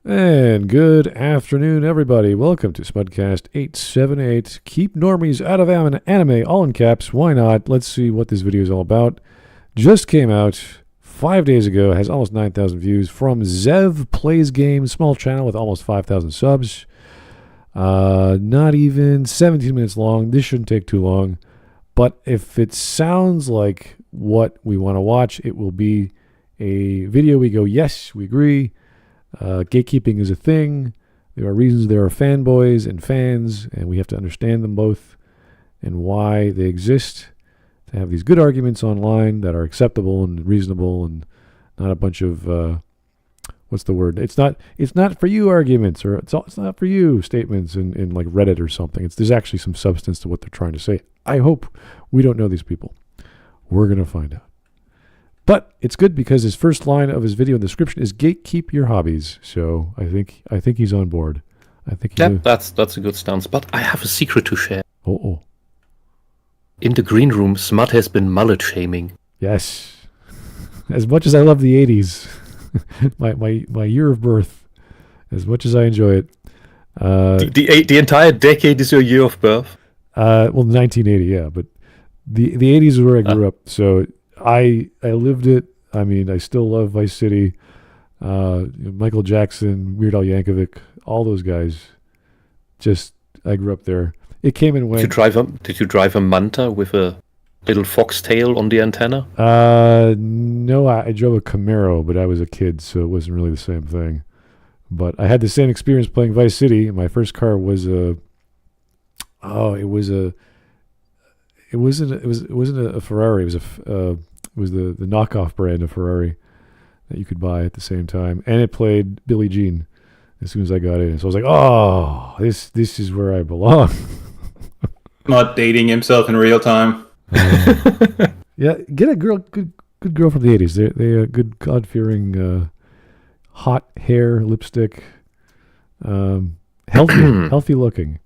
And good afternoon, everybody. Welcome to Smudcast 878. Keep normies out of anime, all in caps. Why not? Let's see what this video is all about. Just came out 5 days ago. Has almost 9,000 views from Zev Plays Games, small channel with almost 5,000 subs. Not even 17 minutes long. This shouldn't take too long. But if it sounds like what we want to watch, it will be a video we go, yes, we agree. Gatekeeping is a thing. There are reasons there are fanboys and fans, and we have to understand them both and why they exist, to have these good arguments online that are acceptable and reasonable and not a bunch of what's the word? It's not for you arguments, or it's not for you statements in like Reddit or something. There's actually some substance to what they're trying to say. I hope. We don't know these people. We're going to find out. But it's good because his first line of his video in the description is "gatekeep your hobbies." So I think he's on board. I think that's a good stance. But I have a secret to share. Oh. In the green room, Smut has been mullet shaming. Yes. As much as I love the 80s, my year of birth, as much as I enjoy it. The entire decade is your year of birth? Well, 1980, yeah, but the 80s is where I grew up, so I lived it. I mean, I still love Vice City, Michael Jackson, Weird Al Yankovic, all those guys. I grew up there. It came and went. Did you drive a Manta with a little foxtail on the antenna? No, I drove a Camaro, but I was a kid, so it wasn't really the same thing. But I had the same experience playing Vice City. My first car was it wasn't a Ferrari. It was the knockoff brand of Ferrari that you could buy at the same time, and it played Billie Jean as soon as I got in. So I was like, "Oh, this is where I belong." Not dating himself in real time. Yeah, get a good girl from the 80s. They're good, God-fearing, hot hair, lipstick, healthy looking.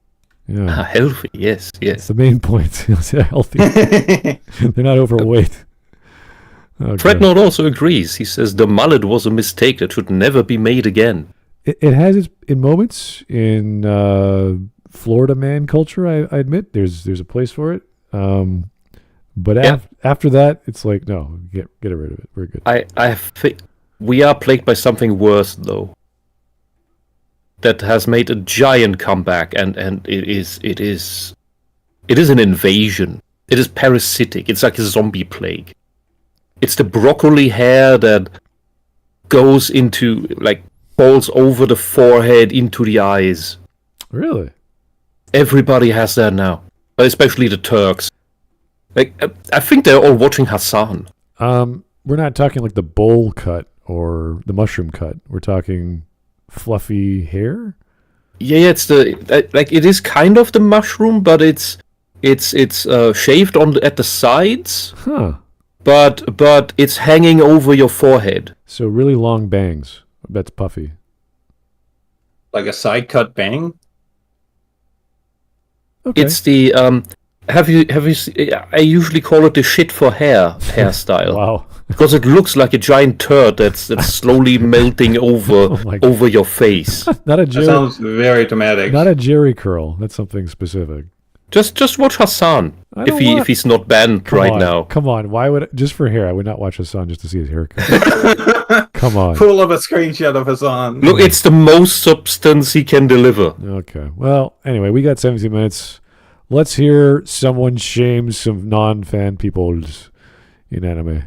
Yeah, healthy. Yes. That's the main point. Healthy. They're not overweight. Okay. Frednot also agrees. He says the mullet was a mistake that should never be made again. It has its in moments in Florida man culture. I admit there's a place for it. But after that, it's like, no, get rid of it. We're good. We are plagued by something worse though. That has made a giant comeback, and it is an invasion. It is parasitic. It's like a zombie plague. It's the broccoli hair that goes into, like, falls over the forehead into the eyes. Really? Everybody has that now, especially the Turks. Like, I think they're all watching Hassan. We're not talking like the bowl cut or the mushroom cut. We're talking fluffy hair. Yeah, it's it is kind of the mushroom, but it's shaved at the sides. Huh. But it's hanging over your forehead. So really long bangs. That's puffy. Like a side cut bang. Okay. It's the have you I usually call it the shit for hair hairstyle. Wow. Because it looks like a giant turd that's slowly melting over your face. Not a That sounds very dramatic. Not a Jerry curl. That's something specific. Just watch Hassan if he's not banned now. Come on, why would just for hair? I would not watch Hassan just to see his haircut. Come on. Pull up a screenshot of Hassan. Look, it's the most substance he can deliver. Okay. Well, anyway, we got 17 minutes. Let's hear someone shame some non-fan people in anime.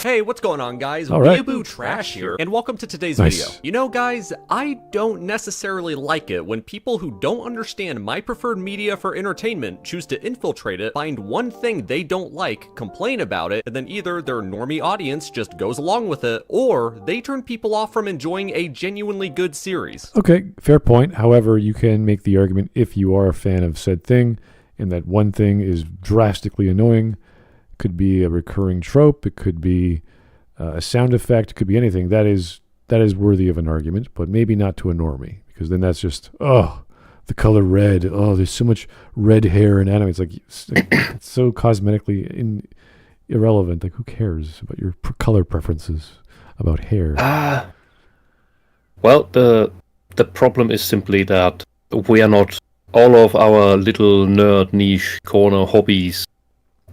Hey, what's going on, guys? All right. Weeaboo Trash here, and welcome to today's Nice. video. You know, guys, I don't necessarily like it when people who don't understand my preferred media for entertainment choose to infiltrate it, find one thing they don't like, complain about it, and then either their normie audience just goes along with it, or they turn people off from enjoying a genuinely good series. Okay, fair point. However, you can make the argument if you are a fan of said thing and that one thing is drastically annoying. Could be a recurring trope. It could be a sound effect. It could be anything. That is worthy of an argument, but maybe not to a normie, because then that's just, the color red. Oh, there's so much red hair in anime. It's like it's so cosmetically irrelevant. Like, who cares about your color preferences, about hair? Well, the problem is simply that we are not, all of our little nerd niche corner hobbies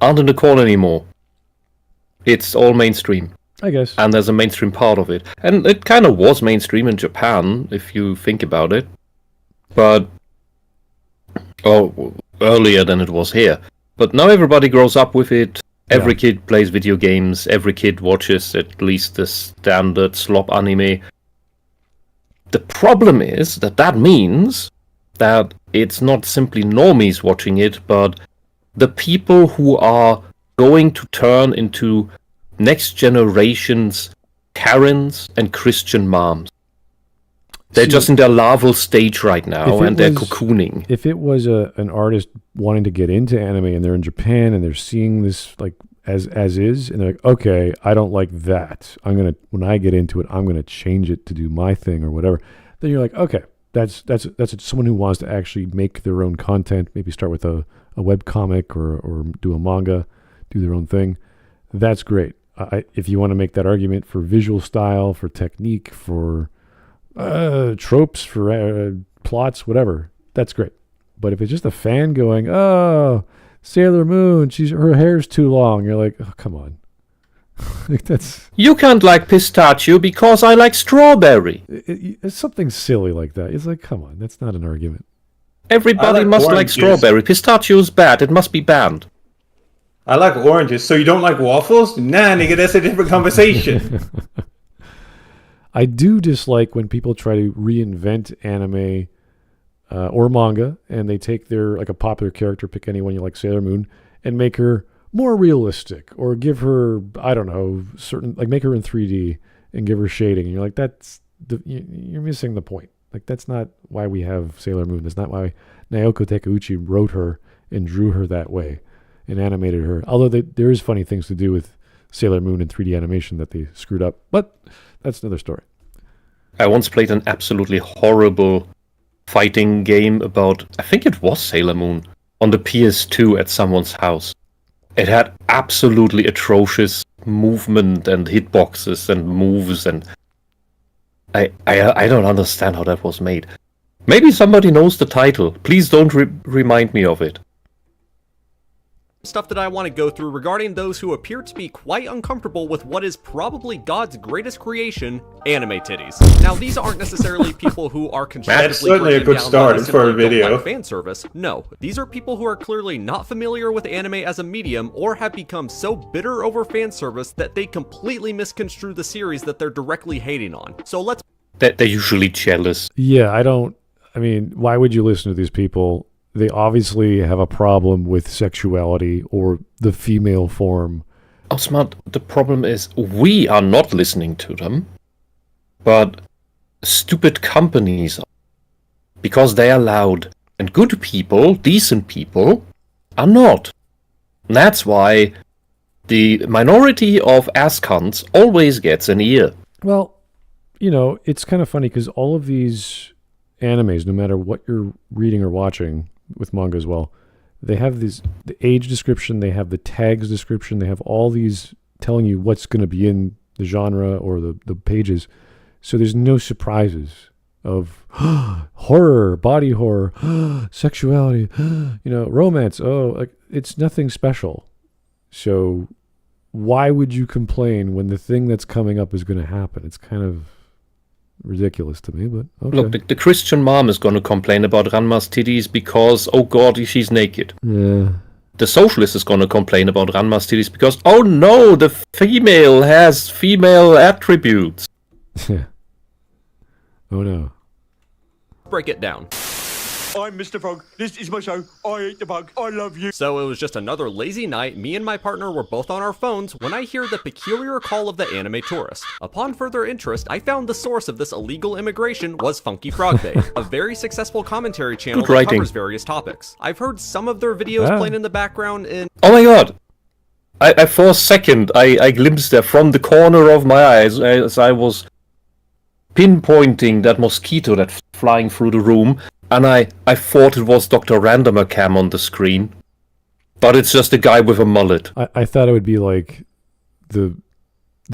aren't in the corner anymore. It's all mainstream. I guess. And there's a mainstream part of it. And it kind of was mainstream in Japan, if you think about it. But, earlier than it was here. But now everybody grows up with it. Every kid plays video games. Every kid watches at least the standard slop anime. The problem is that means that it's not simply normies watching it, but the people who are going to turn into next generation's Karens and Christian moms. They're just in their larval stage right now, and they're cocooning. If it was an artist wanting to get into anime, and they're in Japan, and they're seeing this like as is, and they're like, okay, I don't like that. When I get into it, I'm gonna change it to do my thing or whatever. Then you're like, okay, that's someone who wants to actually make their own content. Maybe start with a webcomic or do a manga, do their own thing. That's great. If you want to make that argument for visual style, for technique, for tropes, for plots, whatever, that's great. But if it's just a fan going, oh, Sailor Moon, her hair's too long, you're like, oh, come on. Like, that's, you can't like pistachio because I like strawberry. It's something silly like that. It's like, come on, that's not an argument. Everybody must like strawberry. Pistachio's bad. It must be banned. I like oranges, so you don't like waffles? Nah, nigga, that's a different conversation. I do dislike when people try to reinvent anime or manga, and they take like a popular character, pick anyone you like, Sailor Moon, and make her more realistic, or give her, I don't know, make her in 3D and give her shading. And you're like, you're missing the point. Like, that's not why we have Sailor Moon. That's not why Naoko Takeuchi wrote her and drew her that way and animated her. Although there is funny things to do with Sailor Moon in 3D animation that they screwed up. But that's another story. I once played an absolutely horrible fighting game about, I think it was Sailor Moon, on the PS2 at someone's house. It had absolutely atrocious movement and hitboxes and moves, and I don't understand how that was made. Maybe somebody knows the title. Please don't remind me of it. Stuff that I want to go through regarding those who appear to be quite uncomfortable with what is probably God's greatest creation, anime titties. Now, these aren't necessarily people who are constructively That's certainly a good start for a video. Like fan service. No, these are people who are clearly not familiar with anime as a medium, or have become so bitter over fan service that they completely misconstrue the series that they're directly hating on. So let's... They're usually jealous. Yeah, why would you listen to these people? They obviously have a problem with sexuality or the female form. Oh, Smart, the problem is we are not listening to them, but stupid companies are. Because they are loud. And good people, decent people, are not. And that's why the minority of ass cunts always gets an ear. Well, it's kind of funny because all of these animes, no matter what you're reading or watching, with manga as well, they have the age description, they have the tags description, they have all these telling you what's going to be in the genre or the pages. So there's no surprises of horror, body horror, sexuality, romance. Oh, like, it's nothing special. So why would you complain when the thing that's coming up is going to happen? It's kind of ridiculous to me, but okay. Look, the Christian mom is going to complain about Ranma's titties because, oh god, she's naked. Yeah. The socialist is going to complain about Ranma's titties because, oh no, the female has female attributes. Oh no. Break it down. I'm Mr. Frog. This is my show. I eat the bug. I love you. So it was just another lazy night. Me and my partner were both on our phones when I hear the peculiar call of the anime tourist. Upon further interest, I found the source of this illegal immigration was Funky Frog Day, a very successful commentary channel that covers various topics. I've heard some of their videos playing in the background in... Oh my god! I for a second, I glimpsed there from the corner of my eyes as I was pinpointing that mosquito that's flying through the room, and I thought it was Dr. Randomer Cam on the screen. But it's just a guy with a mullet. I thought it would be like the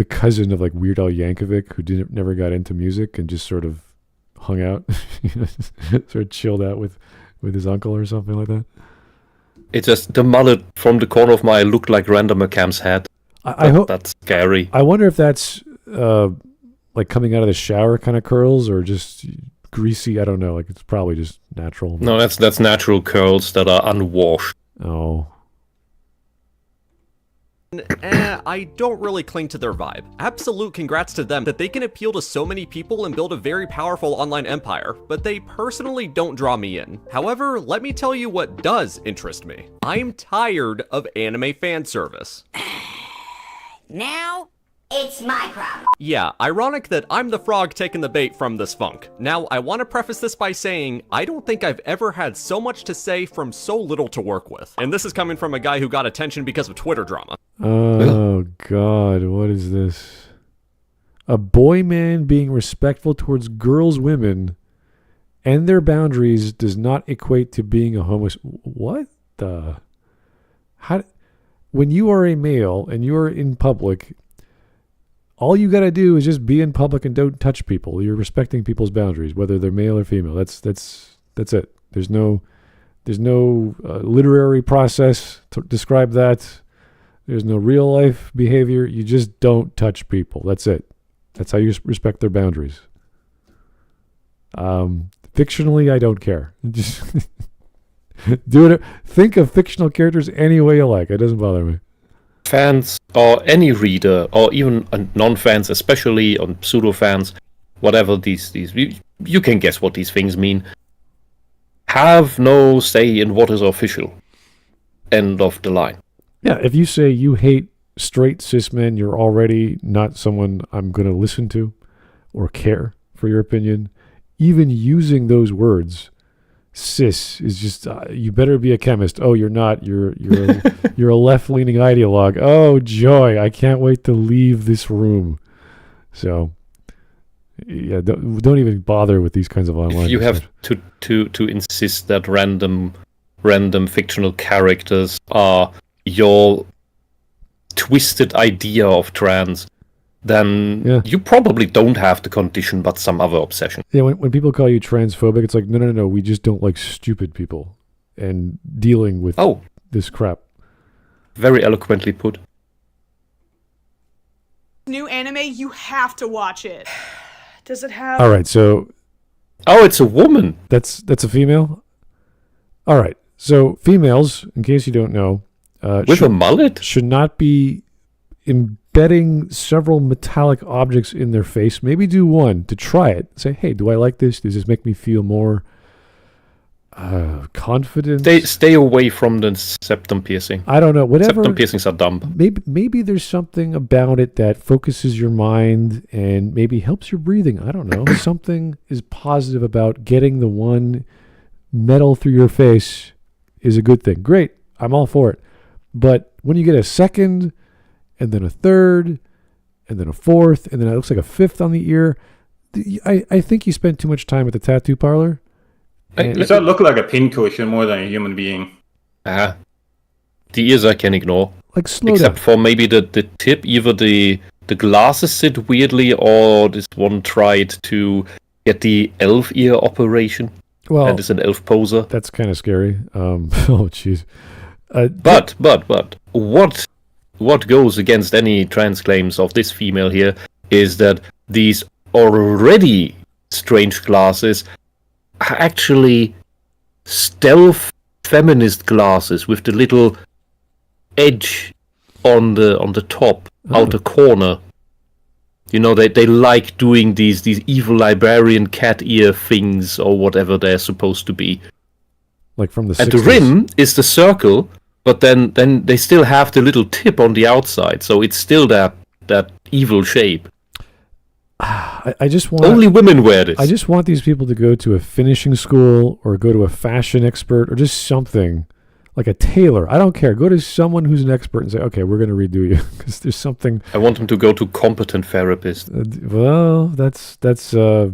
cousin of like Weird Al Yankovic, who never got into music and just sort of hung out, sort of chilled out with his uncle or something like that. It's just the mullet from the corner of my eye looked like Random McCam's head. I hope that's scary. I wonder if that's like coming out of the shower kind of curls or just greasy. I don't know. Like it's probably just natural. No, that's natural curls that are unwashed. Oh. I don't really cling to their vibe. Absolute congrats to them that they can appeal to so many people and build a very powerful online empire, but they personally don't draw me in. However, let me tell you what does interest me. I'm tired of anime fan service. Now, it's my problem. Yeah, ironic that I'm the frog taking the bait from this funk. Now, I want to preface this by saying, I don't think I've ever had so much to say from so little to work with. And this is coming from a guy who got attention because of Twitter drama. Oh, God, what is this? A boy man being respectful towards girls, women, and their boundaries does not equate to being a homosexual. What the? How? When you are a male and you are in public, all you got to do is just be in public and don't touch people. You're respecting people's boundaries, whether they're male or female. That's it. There's no literary process to describe that. There's no real life behavior. You just don't touch people. That's it. That's how you respect their boundaries. Fictionally, I don't care. Just do it. Think of fictional characters any way you like. It doesn't bother me. Fans, or any reader, or even non-fans, especially on pseudo-fans, whatever these you can guess what these things mean, have no say in what is official. End of the line. Yeah, if you say you hate straight cis men, you're already not someone I'm going to listen to or care for your opinion. Even using those words, cis is just you better be a chemist. Oh, you're not. You're a left-leaning ideologue. Oh, joy! I can't wait to leave this room. So, yeah, don't even bother with these kinds of online. If you have to insist that random fictional characters are your twisted idea of trans, then you probably don't have the condition but some other obsession. Yeah, when people call you transphobic, it's like, no, we just don't like stupid people and dealing with this crap. Very eloquently put. New anime, you have to watch it. Does it have... All right, so... Oh, it's a woman! That's a female? All right, so females, in case you don't know... with a mullet? Should not be embedding several metallic objects in their face. Maybe do one to try it. Say, hey, do I like this? Does this make me feel more confident? Stay away from the septum piercing. I don't know. Whatever. Septum piercings are dumb. Maybe there's something about it that focuses your mind and maybe helps your breathing. I don't know. Something is positive about getting the one metal through your face is a good thing. Great. I'm all for it. But when you get a second, and then a third, and then a fourth, and then it looks like a fifth on the ear, I think you spent too much time at the tattoo parlor. Does that look like a pincushion more than a human being? The ears I can ignore. Like slow Except down. for maybe the tip, either the glasses sit weirdly, or this one tried to get the elf ear operation. Well, and is an elf poser. That's kind of scary. Oh, jeez. But what goes against any trans claims of this female here is that these already strange glasses are actually stealth feminist glasses with the little edge on the top, outer corner. You know, they like doing these evil librarian cat ear things or whatever they're supposed to be. Like from the 60s. And the rim is the circle, but then they still have the little tip on the outside, so it's still that evil shape. I just want only women wear this. I just want these people to go to a finishing school or go to a fashion expert or just something like a tailor. I don't care. Go to someone who's an expert and say, okay, we're going to redo you because there's something. I want them to go to competent therapist. Well, that's I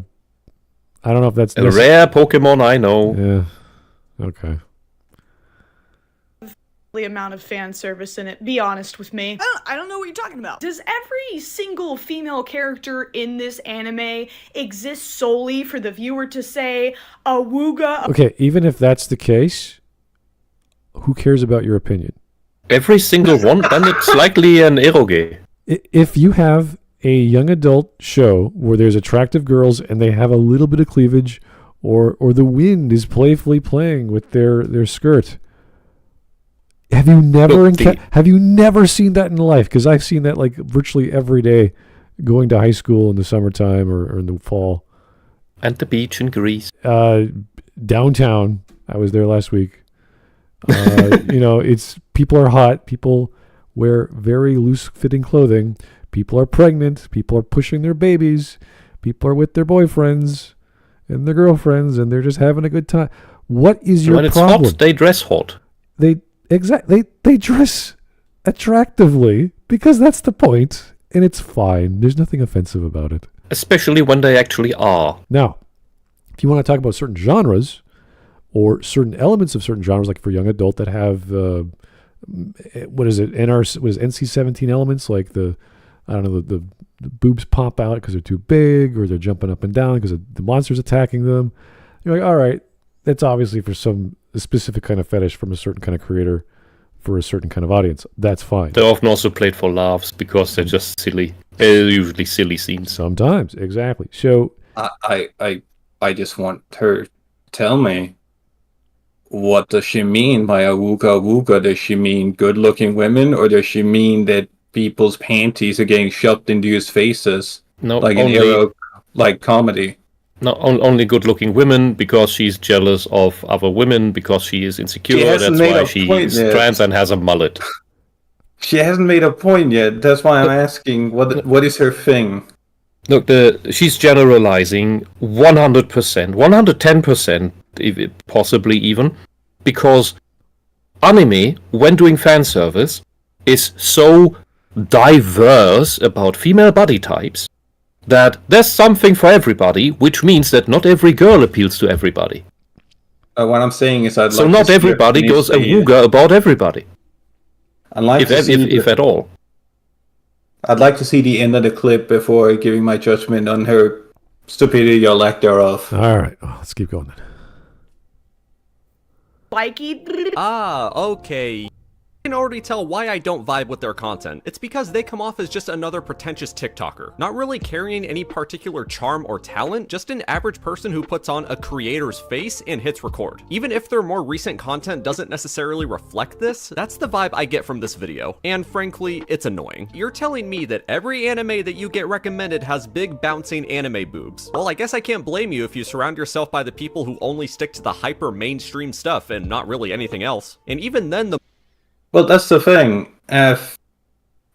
don't know if that's a rare Pokemon. I know. Yeah. Okay. amount of fan service in it. Be honest with me. I don't know what you're talking about. Does every single female character in this anime exist solely for the viewer to say, awooga? Okay, even if that's the case, who cares about your opinion? Every single one, then it's likely an eroge. If you have a young adult show where there's attractive girls and they have a little bit of cleavage, or the wind is playfully playing with their skirt, have you never seen that in life? Because I've seen that like virtually every day, going to high school in the summertime or in the fall. And the beach in Greece. Downtown, I was there last week. It's people are hot. People wear very loose-fitting clothing. People are pregnant. People are pushing their babies. People are with their boyfriends and their girlfriends, and they're just having a good time. What is your problem? When it's hot, they dress hot. They dress attractively because that's the point, and it's fine. There's nothing offensive about it. Especially when they actually are. Now, if you want to talk about certain genres or certain elements of certain genres, like for young adult that have NC-17 elements, like the boobs pop out because they're too big, or they're jumping up and down because the monster's attacking them. You're like, all right, that's obviously for a specific kind of fetish from a certain kind of creator for a certain kind of audience. That's fine. They're often also played for laughs because they're just silly. They're usually silly scenes. Sometimes, exactly. So I just want her to tell me, what does she mean by awooga awooga? Does she mean good-looking women, or does she mean that people's panties are getting shoved into his faces? No, like only, an era like comedy. No, only good-looking women, because she's jealous of other women, because she is insecure. That's why she's trans and has a mullet. She hasn't made a point yet. That's why I'm asking, what is her thing? Look, she's generalizing 100%, 110%, possibly even, because anime, when doing fan service, is so diverse about female body types that there's something for everybody, which means that not every girl appeals to everybody. What I'm saying is so not everybody goes awooga about everybody. If at all. I'd like to see the end of the clip before giving my judgment on her stupidity or lack thereof. All right, let's keep going then. Okay. You can already tell why I don't vibe with their content. It's because they come off as just another pretentious TikToker, not really carrying any particular charm or talent, just an average person who puts on a creator's face and hits record. Even if their more recent content doesn't necessarily reflect this, that's the vibe I get from this video. And frankly, it's annoying. You're telling me that every anime that you get recommended has big bouncing anime boobs. Well, I guess I can't blame you if you surround yourself by the people who only stick to the hyper mainstream stuff and not really anything else. And even then, well, that's the thing.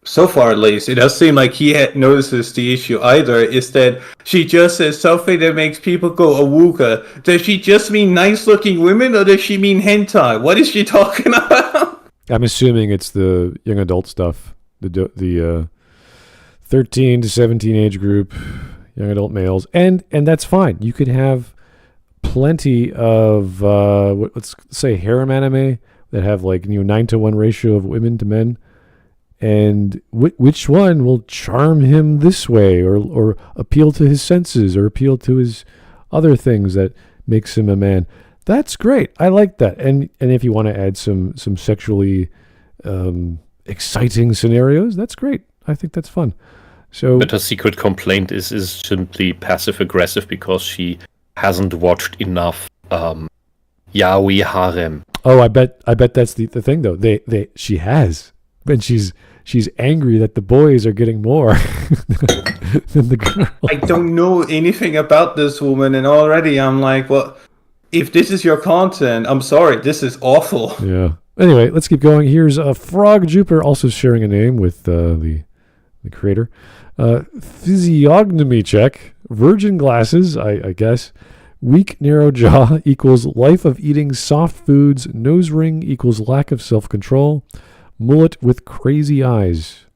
So far, at least, it does seem like he notices the issue either, is that she just says something that makes people go awooga. Does she just mean nice-looking women, or does she mean hentai? What is she talking about? I'm assuming it's the young adult stuff, the 13 to 17 age group, young adult males, and that's fine. You could have plenty of let's say harem anime that have 9-to-1 ratio of women to men, and which one will charm him this way, or appeal to his senses, or appeal to his other things that makes him a man. That's great. I like that. And if you want to add some sexually exciting scenarios, that's great. I think that's fun. So, but her secret complaint is simply passive aggressive because she hasn't watched enough yaoi harem. Oh, I bet that's the thing though. She has, and she's angry that the boys are getting more than the girl. I don't know anything about this woman, and already I'm like, well, if this is your content, I'm sorry, this is awful. Yeah. Anyway, let's keep going. Here's Frog Jupiter, also sharing a name with the creator. Physiognomy check. Virgin glasses, I guess. Weak, narrow jaw equals life of eating soft foods. Nose ring equals lack of self-control. Mullet with crazy eyes.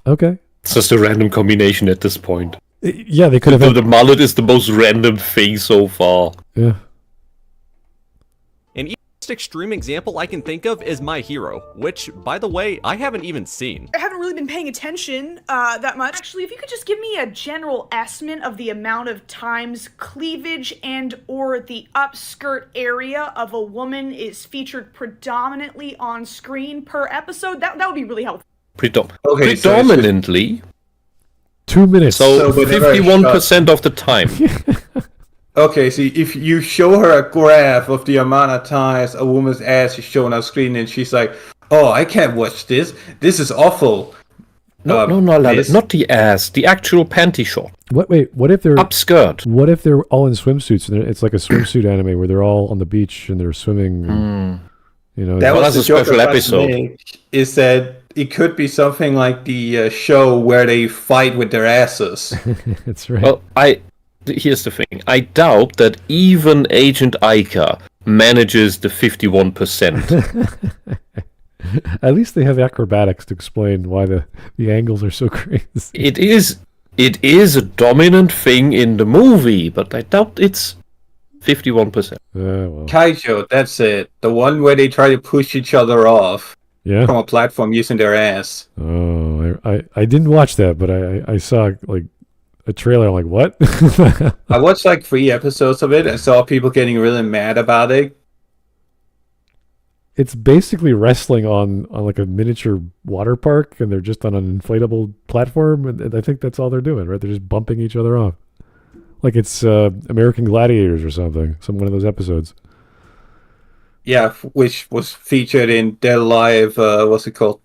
Okay. It's just a random combination at this point. Yeah, they could have... The mullet is the most random thing so far. Yeah. And extreme example I can think of is My Hero, which, by the way, I haven't even seen. I haven't really been paying attention that much. Actually, if you could just give me a general estimate of the amount of times cleavage and or the upskirt area of a woman is featured predominantly on screen per episode, that would be really helpful. Predominantly. 2 minutes. So 51% of the time. Okay, see, if you show her a graph of the amount of times a woman's ass is shown on screen and she's like, oh, I can't watch this. This is awful. No, not the ass. The actual panty shot. What if they're upskirt? What if they're all in swimsuits and it's like a swimsuit anime where they're all on the beach and they're swimming? And, you know, that was a special episode. Is that it could be something like the show where they fight with their asses. That's right. Well, here's the thing. I doubt that even Agent Ica manages the 51%. At least they have acrobatics to explain why the angles are so crazy. It is a dominant thing in the movie, but I doubt it's 51%. Well. Kaijo, that's it. The one where they try to push each other off from a platform using their ass. Oh, I didn't watch that, but I saw like a trailer. I'm like, what? I watched like 3 episodes of it and saw people getting really mad about it. It's basically wrestling on like a miniature water park, and they're just on an inflatable platform, and I think that's all they're doing, right? They're just bumping each other off. Like it's American Gladiators or something, one of those episodes. Yeah, which was featured in their live, what's it called?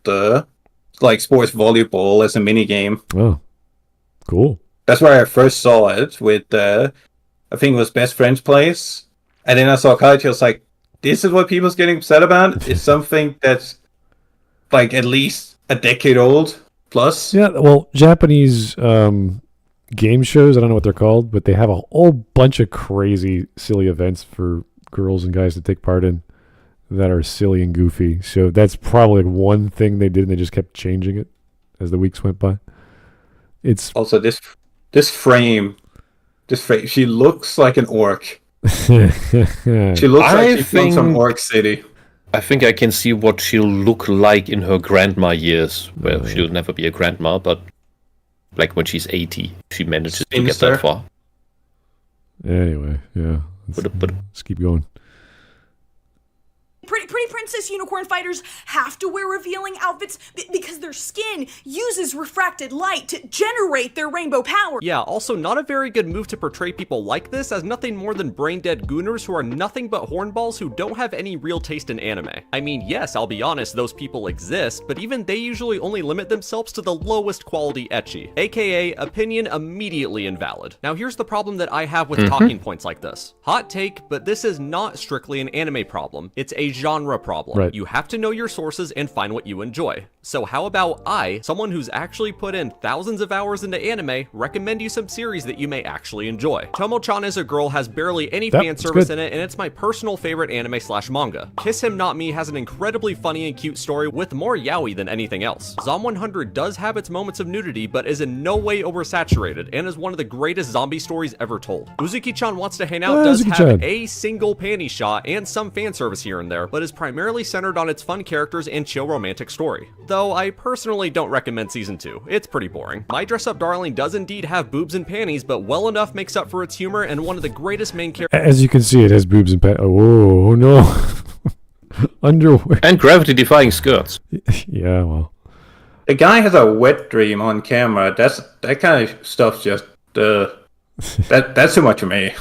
Like sports volleyball as a mini game. Oh, cool. That's where I first saw it with, I think it was Best Friends Place. And then I saw Kaijo, I was like, this is what people's getting upset about? It's something that's like at least a decade old plus. Yeah, well, Japanese game shows, I don't know what they're called, but they have a whole bunch of crazy, silly events for girls and guys to take part in that are silly and goofy. So that's probably like one thing they did, and they just kept changing it as the weeks went by. It's also this frame, she looks like an orc. She looks like she's from some orc city. I think I can see what she'll look like in her grandma years. Well, she'll never be a grandma, but like when she's 80, she manages to get that far. Anyway, yeah. Let's keep going. Pretty princess unicorn fighters have to wear revealing outfits because their skin uses refracted light to generate their rainbow power. Yeah, also not a very good move to portray people like this as nothing more than brain-dead gooners who are nothing but hornballs who don't have any real taste in anime. I mean, yes, I'll be honest, those people exist, but even they usually only limit themselves to the lowest quality ecchi, aka opinion immediately invalid. Now here's the problem that I have with talking points like this. Hot take, but this is not strictly an anime problem. It's a genre problem. Right. You have to know your sources and find what you enjoy. So how about someone who's actually put in thousands of hours into anime, recommend you some series that you may actually enjoy. Tomo-chan is a Girl has barely any fan service in it, and it's my personal favorite anime/manga. Kiss Him Not Me has an incredibly funny and cute story with more yaoi than anything else. Zom 100 does have its moments of nudity, but is in no way oversaturated, and is one of the greatest zombie stories ever told. Uzuki-chan Wants to Hang Out does have a single panty shot and some fan service here and there, but is primarily centered on its fun characters and chill romantic story. Though I personally don't recommend season 2. It's pretty boring. My Dress Up Darling does indeed have boobs and panties, but well enough makes up for its humor and one of the greatest main characters. As you can see, it has boobs and panties. Oh no. Underwear. And gravity-defying skirts. Yeah, well. The guy has a wet dream on camera. That kind of stuff's just that's too much for me.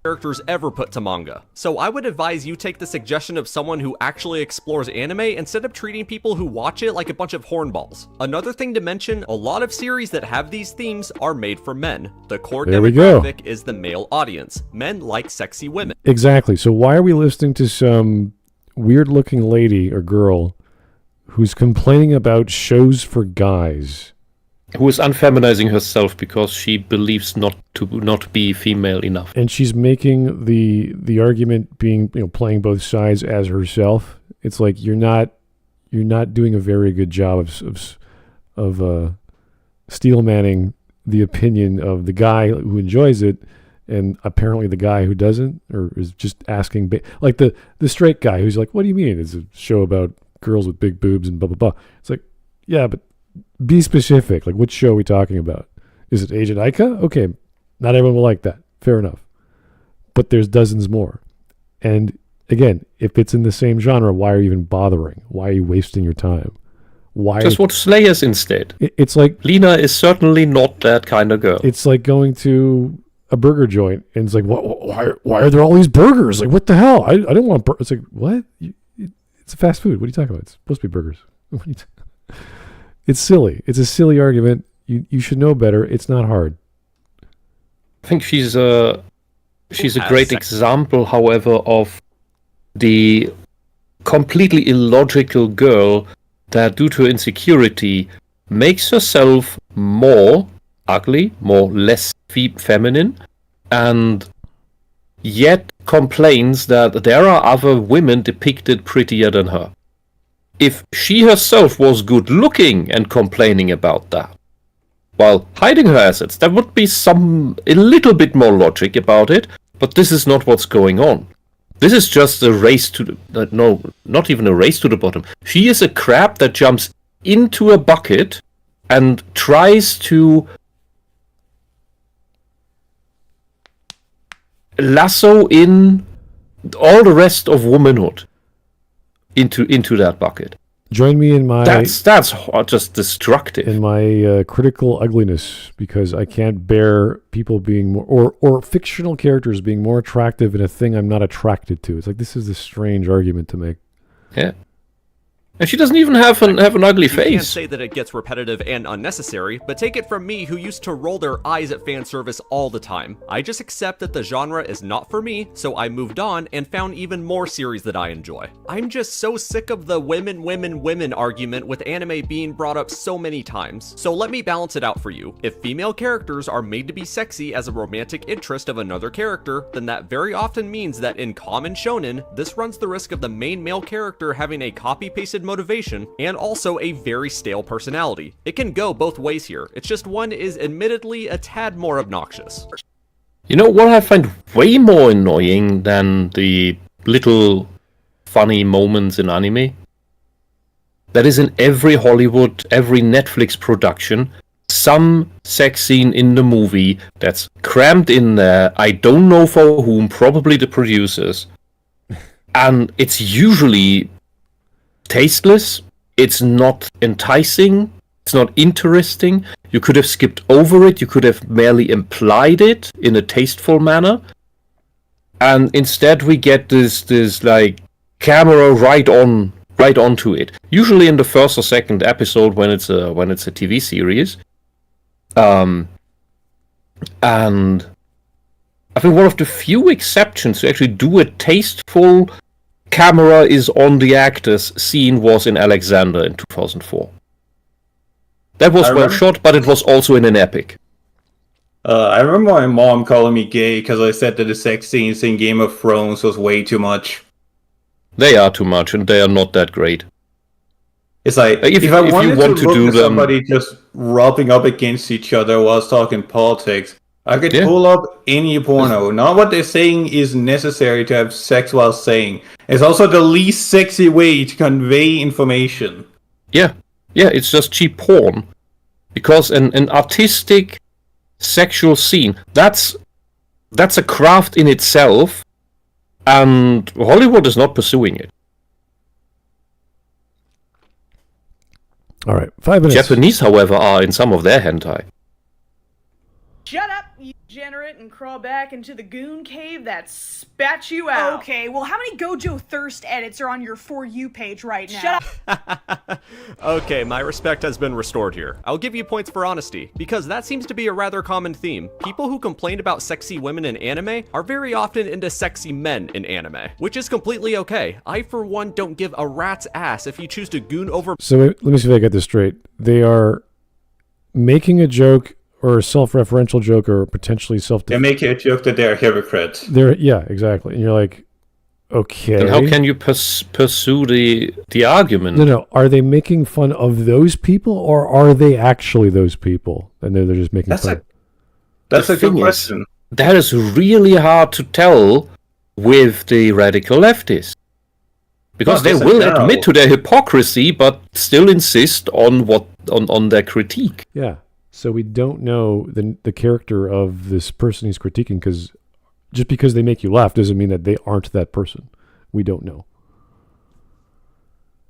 Characters ever put to manga. So I would advise you take the suggestion of someone who actually explores anime instead of treating people who watch it like a bunch of hornballs. Another thing to mention, a lot of series that have these themes are made for men. The core demographic is the male audience. Men like sexy women. Exactly. So why are we listening to some weird looking lady or girl who's complaining about shows for guys? Who is unfeminizing herself because she believes not be female enough. And she's making the argument being, playing both sides as herself. It's like you're not doing a very good job of steel manning the opinion of the guy who enjoys it and apparently the guy who doesn't, or is just asking, like the straight guy who's like, what do you mean? It's a show about girls with big boobs and blah, blah, blah. It's like, yeah, but be specific. Like, what show are we talking about? Is it Agent Ica? Okay, not everyone will like that. Fair enough. But there's dozens more. And again, if it's in the same genre, why are you even bothering? Why are you wasting your time? Why? Just watch Slayers instead. It's like... Lena is certainly not that kind of girl. It's like going to a burger joint, and it's like, why are there all these burgers? Like, what the hell? I don't want burgers. It's like, what? It's a fast food. What are you talking about? It's supposed to be burgers. It's silly. It's a silly argument. You should know better. It's not hard. I think she's a great example, however, of the completely illogical girl that, due to insecurity, makes herself more ugly, more less feminine, and yet complains that there are other women depicted prettier than her. If she herself was good looking and complaining about that, while hiding her assets, there would be a little bit more logic about it, but this is not what's going on. This is just a race to the... no, not even a race to the bottom. She is a crab that jumps into a bucket and tries to lasso in all the rest of womanhood into that bucket. Join me in my... That's just destructive. In my critical ugliness, because I can't bear people being more... Or fictional characters being more attractive in a thing I'm not attracted to. It's like, this is a strange argument to make. Yeah. And she doesn't even have an ugly face. You can't say that it gets repetitive and unnecessary, but take it from me, who used to roll their eyes at fan service all the time. I just accept that the genre is not for me, so I moved on and found even more series that I enjoy. I'm just so sick of the women argument with anime being brought up so many times. So let me balance it out for you. If female characters are made to be sexy as a romantic interest of another character, then that very often means that in common shonen, this runs the risk of the main male character having a copy-pasted motivation and also a very stale personality. It can go both ways here. It's just one is admittedly a tad more obnoxious. You know what I find way more annoying than the little funny moments in anime? That is, in every Hollywood, every Netflix production, some sex scene in the movie that's crammed in there, I don't know for whom, probably the producers, and it's usually tasteless, it's not enticing, it's not interesting. You could have skipped over it, you could have merely implied it in a tasteful manner, and instead we get this like camera right onto it. Usually in the first or second episode when it's a TV series. And I think one of the few exceptions to actually do a tasteful camera is on the actors scene was in Alexander in 2004. That was well shot, but it was also in an epic. I remember my mom calling me gay because I said that the sex scenes in Game of Thrones was way too much. They are too much, and they are not that great. It's like, if I wanted to look at somebody just rubbing up against each other whilst talking politics, I could pull up any porno. Not what they're saying is necessary to have sex while saying. It's also the least sexy way to convey information. Yeah, it's just cheap porn. Because an artistic sexual scene, that's a craft in itself, and Hollywood is not pursuing it. All right, 5 minutes. Japanese, however, are in some of their hentai. Shut up, you degenerate, and crawl back into the goon cave that spat you out. Okay, well, how many Gojo Thirst edits are on your For You page right now? Shut up. Okay, my respect has been restored here. I'll give you points for honesty, because that seems to be a rather common theme. People who complain about sexy women in anime are very often into sexy men in anime, which is completely okay. I, for one, don't give a rat's ass if you choose to goon over... So let me see if I get this straight. They are making a joke or a self-referential joke or potentially They make a joke that they're hypocrites. Yeah, exactly. And you're like, okay. Then how can you pursue the argument? No. Are they making fun of those people, or are they actually those people? And they're just making fun. That's a good question. that is really hard to tell with the radical leftists. Because they will admit to their hypocrisy, but still insist on their critique. Yeah. So we don't know the character of this person he's critiquing, because just because they make you laugh doesn't mean that they aren't that person. We don't know.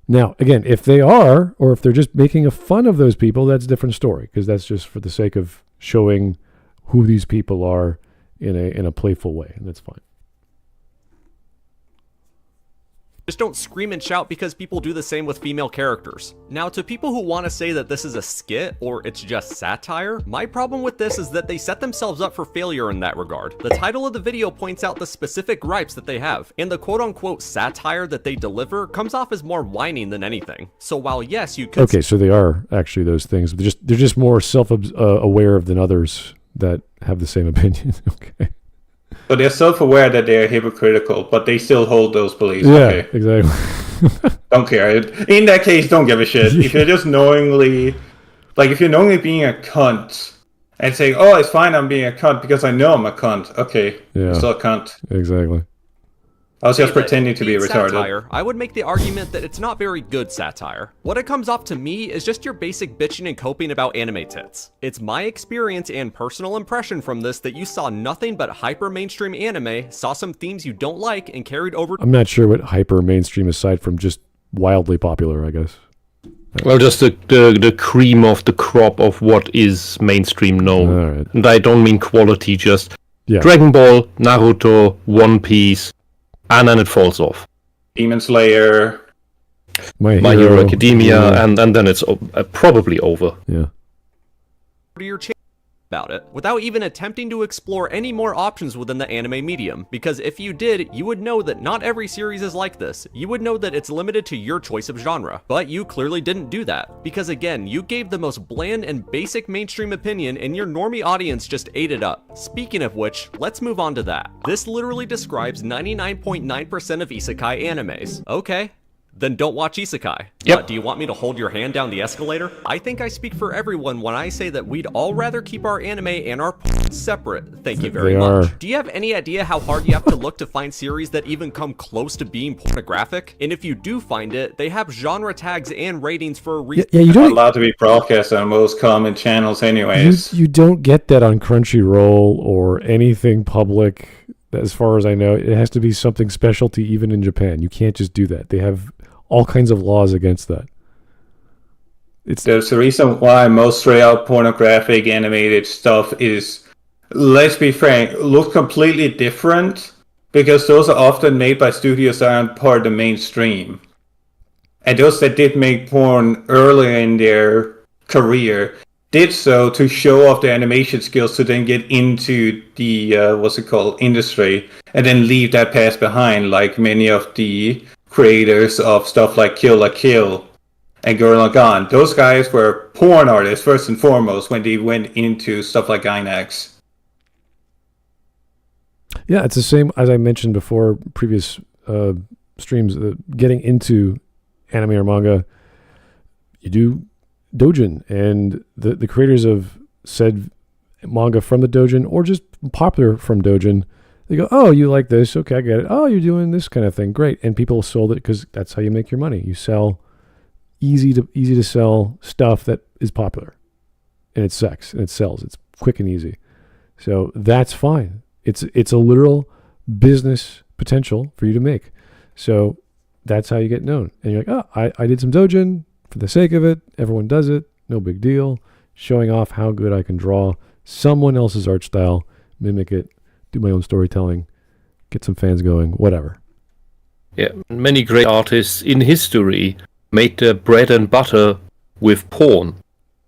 Now, again, if they are, or if they're just making a fun of those people, that's a different story, because that's just for the sake of showing who these people are in a playful way, and that's fine. Just don't scream and shout because people do the same with female characters. Now, to people who want to say that this is a skit or it's just satire, my problem with this is that they set themselves up for failure in that regard. The title of the video points out the specific gripes that they have, and the quote-unquote satire that they deliver comes off as more whining than anything. So while yes, you could... Okay, so they are actually those things. They're just more self-aware than others that have the same opinion. Okay. But they're self-aware that they're hypocritical, but they still hold those beliefs. Yeah, okay. Exactly. Don't care. In that case, don't give a shit. Yeah. If you're just knowingly... Like, if you're knowingly being a cunt and saying, oh, it's fine I'm being a cunt because I know I'm a cunt. Okay, Yeah. you're still a cunt. Exactly. I was just pretending to be retarded. Satire, I would make the argument that it's not very good satire. What it comes off to me is just your basic bitching and coping about anime tits. It's my experience and personal impression from this that you saw nothing but hyper mainstream anime, saw some themes you don't like, and carried over... I'm not sure what hyper mainstream aside from just wildly popular, I guess. Well, just the cream of the crop of what is mainstream known. All right. And I don't mean quality, just Yeah. Dragon Ball, Naruto, One Piece, and then it falls off. Demon Slayer. My Hero Academia, Yeah. and then it's probably over. Yeah. to your channel about it, without even attempting to explore any more options within the anime medium, because if you did, you would know that not every series is like this. You would know that it's limited to your choice of genre, but you clearly didn't do that, because again, you gave the most bland and basic mainstream opinion and your normie audience just ate it up. Speaking of which, let's move on to that. This literally describes 99.9% of isekai animes. Okay. Then don't watch isekai. Yep. Do you want me to hold your hand down the escalator? I think I speak for everyone when I say that we'd all rather keep our anime and our separate. Thank you very They much. are. Do you have any idea how hard you have to look to find series that even come close to being pornographic? And if you do find it, they have genre tags and ratings for a reason. Yeah, you Not don't. allowed to be broadcast on most common channels anyways. You don't get that on Crunchyroll or anything public. As far as I know, it has to be something specialty even in Japan. You can't just do that. They have all kinds of laws against that. There's a reason why most straight out pornographic animated stuff is, let's be frank, look completely different, because those are often made by studios that aren't part of the mainstream. And those that did make porn earlier in their career did so to show off their animation skills to then get into the industry, and then leave that past behind, like many of the creators of stuff like Kill la Kill and Gurren Lagann. Those guys were porn artists first and foremost when they went into stuff like Gainax. Yeah, it's the same as I mentioned before, previous streams. Getting into anime or manga, you do doujin, and the creators of said manga from the doujin, or just popular from doujin, they go, oh, you like this? Okay, I get it. Oh, you're doing this kind of thing. Great. And people sold it because that's how you make your money. You sell easy to sell stuff that is popular, and it's sex, and it sells. It's quick and easy. So that's fine. It's a literal business potential for you to make. So that's how you get known. And you're like, oh, I did some doujin for the sake of it. Everyone does it. No big deal. Showing off how good I can draw someone else's art style, mimic it, do my own storytelling, get some fans going, whatever. Yeah, many great artists in history made their bread and butter with porn.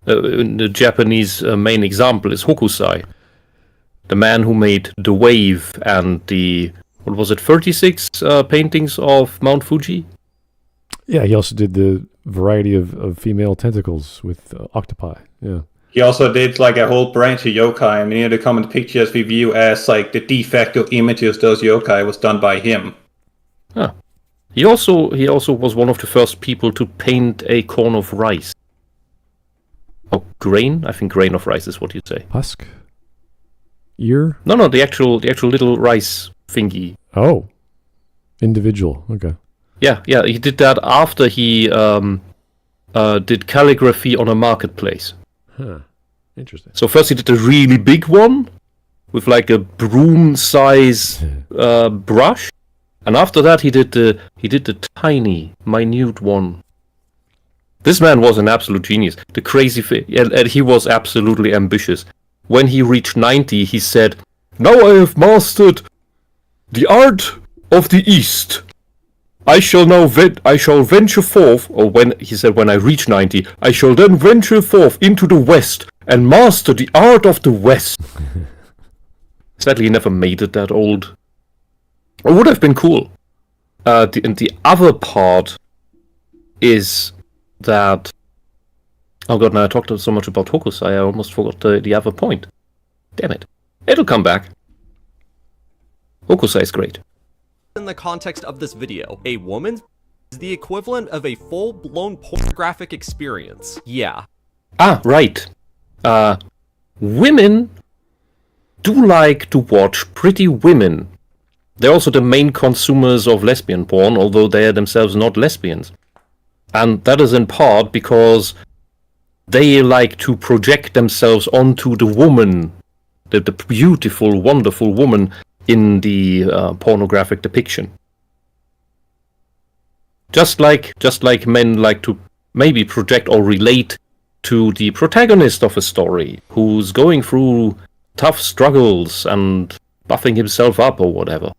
The Japanese main example is Hokusai, the man who made The Wave and the, 36 paintings of Mount Fuji? Yeah, he also did the variety of female tentacles with octopi. Yeah. He also did like a whole branch of yokai, and many of the common pictures we view as like the de facto images of those yokai was done by him. Huh. He also was one of the first people to paint a corn of rice. Oh, grain? I think grain of rice is what you say. Husk? Ear? No, the actual little rice thingy. Oh. Individual. Okay. Yeah, he did that after he did calligraphy on a marketplace. Huh. Interesting. So first he did a really big one with like a broom size brush, and after that he did the tiny, minute one. This man was an absolute genius. The crazy thing, and he was absolutely ambitious. When he reached 90, he said, "Now I have mastered the art of the East. I shall venture forth," or when I reach 90, "I shall then venture forth into the West and master the art of the West." Sadly, he never made it that old. It would have been cool. The other part is that... Oh god, now I talked so much about Hokusai, I almost forgot the other point. Damn it. It'll come back. Hokusai is great. In the context of this video, a woman is the equivalent of a full-blown pornographic experience. Yeah. Ah, right. Women do like to watch pretty women. They're also the main consumers of lesbian porn, although they are themselves not lesbians. And that is in part because they like to project themselves onto the woman, the beautiful, wonderful woman in the pornographic depiction. Just like men like to maybe project or relate to the protagonist of a story, who's going through tough struggles and buffing himself up or whatever.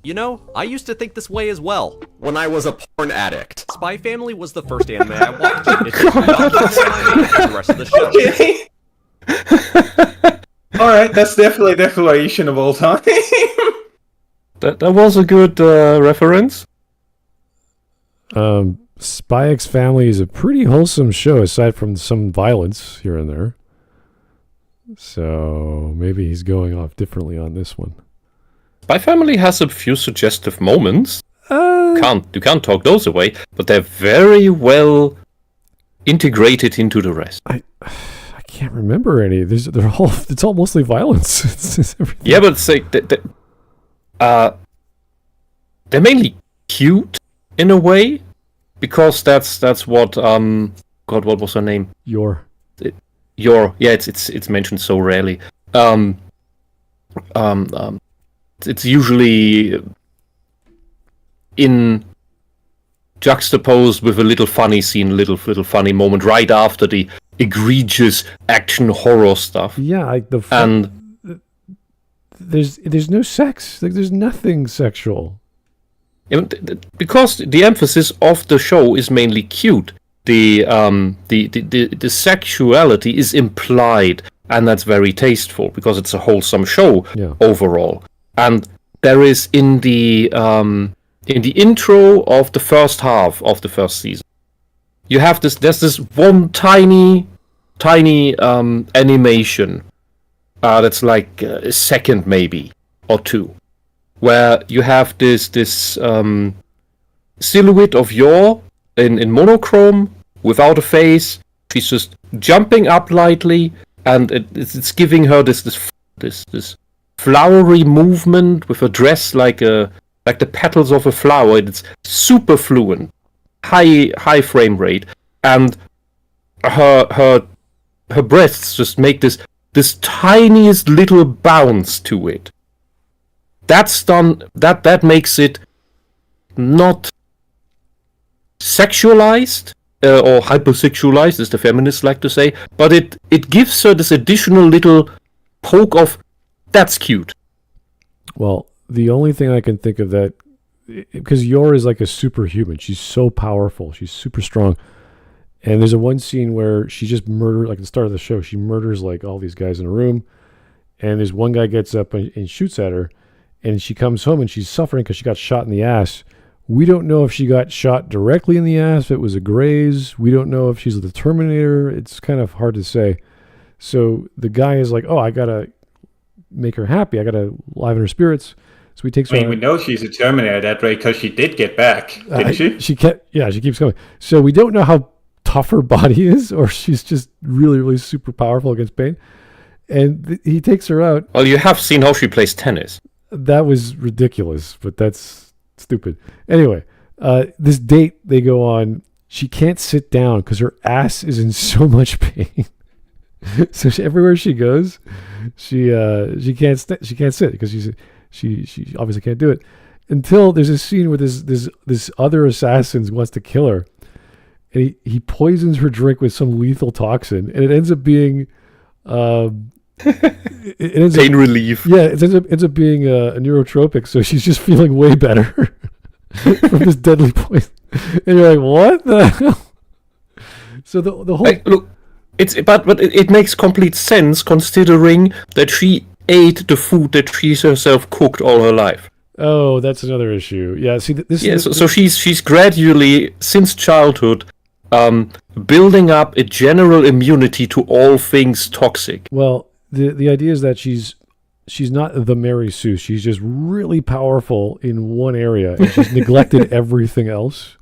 You know, I used to think this way as well, when I was a porn addict. Spy Family was the first anime I watched. It did not control my mind for the rest of the show. Okay. Alright, that's definitely the declaration of all time. That was a good reference. Spy X Family is a pretty wholesome show, aside from some violence here and there. So maybe he's going off differently on this one. Spy Family has a few suggestive moments. You can't talk those away, but they're very well integrated into the rest. I can't remember any. It's all mostly violence. It's yeah, but it's like they're mainly cute in a way, because that's what God, what was her name? It's mentioned so rarely. It's usually in juxtaposed with a little funny scene, little funny moment right after the egregious action horror stuff. Yeah, there's no sex. Like, there's nothing sexual. Because the emphasis of the show is mainly cute. The sexuality is implied, and that's very tasteful because it's a wholesome show overall. And there is in the intro of the first half of the first season, you have there's this one tiny animation that's like a second maybe or two, where you have this silhouette of Yor in monochrome without a face. She's just jumping up lightly, and it's giving her this flowery movement with a dress like the petals of a flower. It's super fluent, high frame rate, and her breasts just make this tiniest little bounce to it. That's done. That makes it not sexualized or hypersexualized, as the feminists like to say, but it gives her this additional little poke of that's cute. Well, the only thing I can think of that, because Yor is like a superhuman. She's so powerful. She's super strong. And there's one scene where she just murders, like at the start of the show, she murders like all these guys in a room. And there's one guy gets up and shoots at her. And she comes home and she's suffering because she got shot in the ass. We don't know if she got shot directly in the ass, if it was a graze. We don't know if she's the Terminator. It's kind of hard to say. So the guy is like, oh, I got to make her happy. I got to liven her spirits. So he takes her. We know she's a Terminator at that rate because she did get back, didn't she? She keeps coming. So we don't know how tough her body is, or she's just really, really super powerful against pain. And he takes her out. Well, you have seen how she plays tennis. That was ridiculous, but that's stupid. Anyway, this date they go on, she can't sit down because her ass is in so much pain. So everywhere she goes, she can't sit because she obviously can't do it. Until there's a scene where this other assassin wants to kill her, and he poisons her drink with some lethal toxin, and it ends up being pain relief. Yeah, it ends up being a neurotropic, so she's just feeling way better from this deadly poison. And you're like, what the hell? So the whole look, but it makes complete sense considering that she ate the food that she herself cooked all her life. Oh, that's another issue. Yeah, see, So she's gradually, since childhood, building up a general immunity to all things toxic. Well, the idea is that she's not the Mary Sue. She's just really powerful in one area, and she's neglected everything else.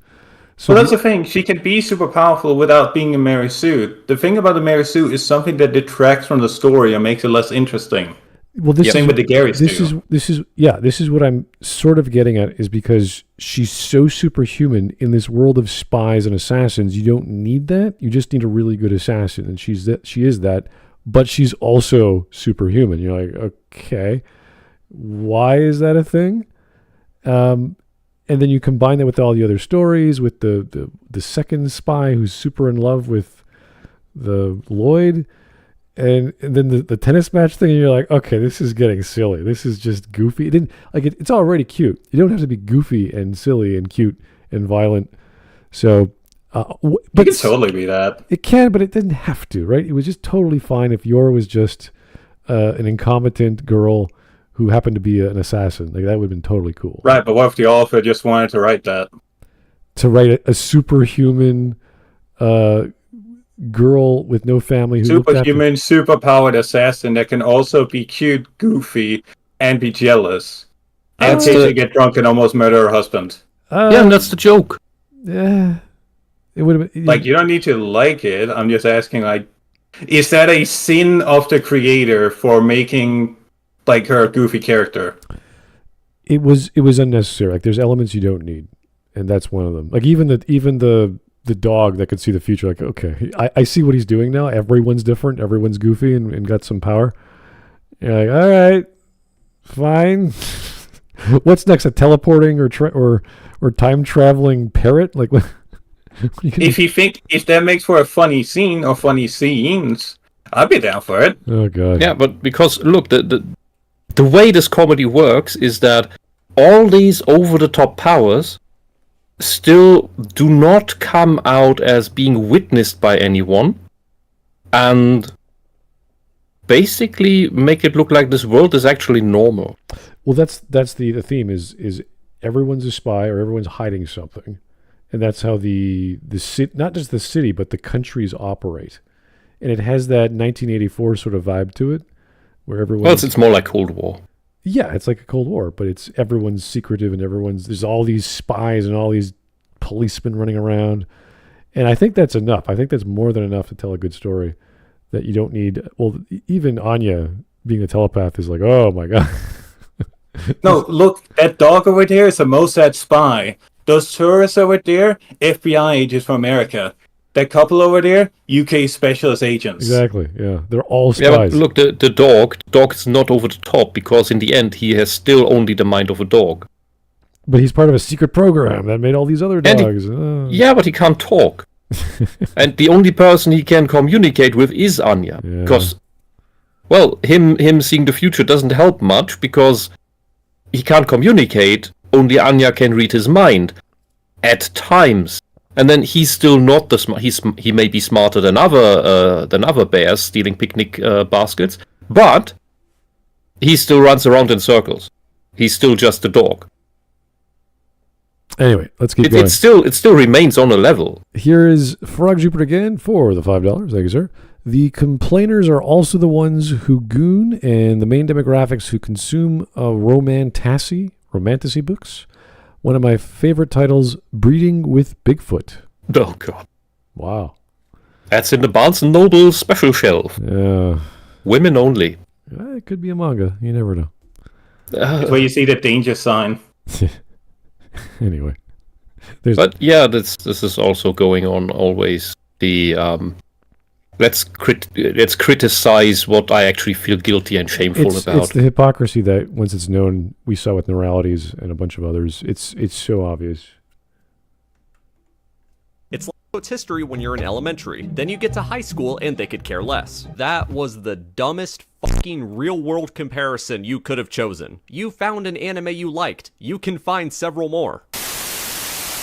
So that's the thing. She can be super powerful without being a Mary Sue. The thing about the Mary Sue is something that detracts from the story and makes it less interesting. Well, same with the Gary Sue. This is what I'm sort of getting at, is because she's so superhuman in this world of spies and assassins. You don't need that. You just need a really good assassin, and she is that. But she's also superhuman. You're like, okay, why is that a thing? And then you combine that with all the other stories, with the second spy who's super in love with the Lloyd. And then the tennis match thing, and you're like, okay, this is getting silly. This is just goofy. It's already cute. You don't have to be goofy and silly and cute and violent. So, but it can totally be that. It can, but it didn't have to, right? It was just totally fine if Yor was just an incompetent girl who happened to be an assassin. Like, that would have been totally cool. Right, but what if the author just wanted to write that? To write a superhuman girl with no family, who superhuman, superpowered assassin that can also be cute, goofy, and be jealous, and occasionally get drunk and almost murder her husband. Yeah, and that's the joke. Yeah, it would have been like, you don't need to like it. I'm just asking, like, is that a sin of the creator for making like her a goofy character? It was unnecessary. Like, there's elements you don't need, and that's one of them. Like, even the dog that could see the future, like, okay, I see what he's doing now. Everyone's different. Everyone's goofy and got some power. You're like, all right, fine. What's next? A teleporting or time traveling parrot? Like, what? If that makes for a funny scene or funny scenes, I'd be down for it. Oh god. Yeah, but because look, the way this comedy works is that all these over the top powers still do not come out as being witnessed by anyone, and basically make it look like this world is actually normal. Well, that's the theme is everyone's a spy or everyone's hiding something, and that's how the city, not just the city but the countries operate, and it has that 1984 sort of vibe to it, where everyone. Well, it's more like Cold War. Yeah, it's like a Cold War, but it's everyone's secretive and there's all these spies and all these policemen running around. And I think that's enough. I think that's more than enough to tell a good story, that you don't need. Well, even Anya being a telepath is like, oh my god. No, look, that dog over there is a Mossad spy. Those tourists over there, FBI agents from America. That couple over there, UK specialist agents. Exactly, yeah. They're all spies. Yeah, but look, the dog is not over the top, because in the end he has still only the mind of a dog. But he's part of a secret program that made all these other dogs. Yeah, but he can't talk. And the only person he can communicate with is Anya. Yeah. Because, well, him seeing the future doesn't help much, because he can't communicate. Only Anya can read his mind. At times. And then he's still not the smart. He may be smarter than other bears stealing picnic baskets, but he still runs around in circles. He's still just a dog. Anyway, let's keep going. It still remains on a level. Here is Frog Jupiter again for the $5. Thank you, sir. The complainers are also the ones who goon, and the main demographics who consume romantasy books. One of my favorite titles, Breeding with Bigfoot. Oh, God. Wow. That's in the Barnes & Noble special shelf. Yeah. Women only. It could be a manga. You never know. That's where you see the danger sign. Anyway. But yeah, this is also going on always. The let's criticize what I actually feel guilty and shameful about. It's the hypocrisy that once it's known, we saw with Neuralities and a bunch of others. It's so obvious. It's history when you're in elementary. Then you get to high school and they could care less. That was the dumbest fucking real-world comparison you could have chosen. You found an anime you liked. You can find several more.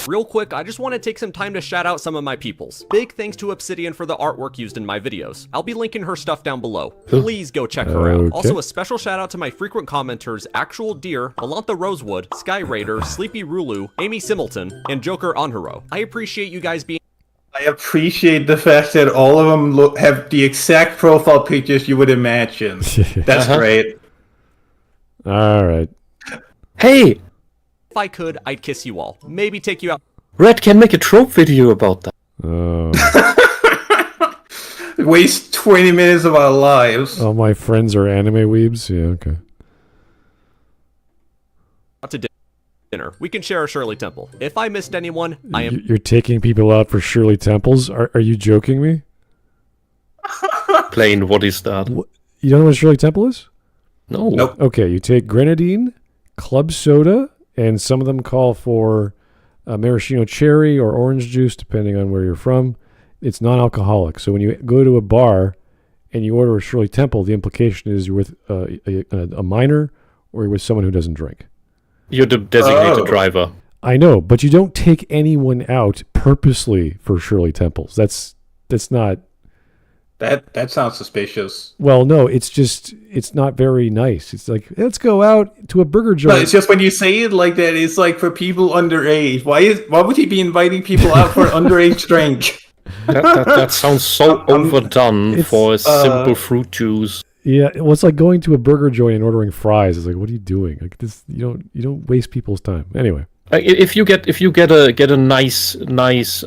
Real quick, I just want to take some time to shout out some of my peoples. Big thanks to Obsidian for the artwork used in my videos. I'll be linking her stuff down below. Please go check her out. Also, a special shout out to my frequent commenters, Actual Deer, Alantha Rosewood, Sky Raider, Sleepy Rulu, Amy Similton, and Joker Onhiro. I appreciate you guys being... I appreciate the fact that all of them have the exact profile pictures you would imagine. That's great. All right. Hey! If I could, I'd kiss you all. Maybe take you out. Red can make a trope video about that. Waste 20 minutes of our lives. All my friends are anime weebs? Yeah, okay. To dinner. We can share a Shirley Temple. If I missed anyone, I am... You're taking people out for Shirley Temples? Are you joking me? Plain, what is that? You don't know what Shirley Temple is? No. Nope. Okay, you take grenadine, club soda, and some of them call for maraschino cherry or orange juice, depending on where you're from. It's non-alcoholic. So when you go to a bar and you order a Shirley Temple, the implication is you're with a minor or you're with someone who doesn't drink. You're the designated driver. I know, but you don't take anyone out purposely for Shirley Temples. That's not... That sounds suspicious. Well, no, it's not very nice. It's like, let's go out to a burger joint. No, it's just when you say it like that, it's like for people underage. Why would he be inviting people out for an underage drink? That sounds so overdone for a simple fruit juice. Yeah, well, it's like going to a burger joint and ordering fries. It's like, what are you doing? Like this, you don't waste people's time. Anyway, if you get a nice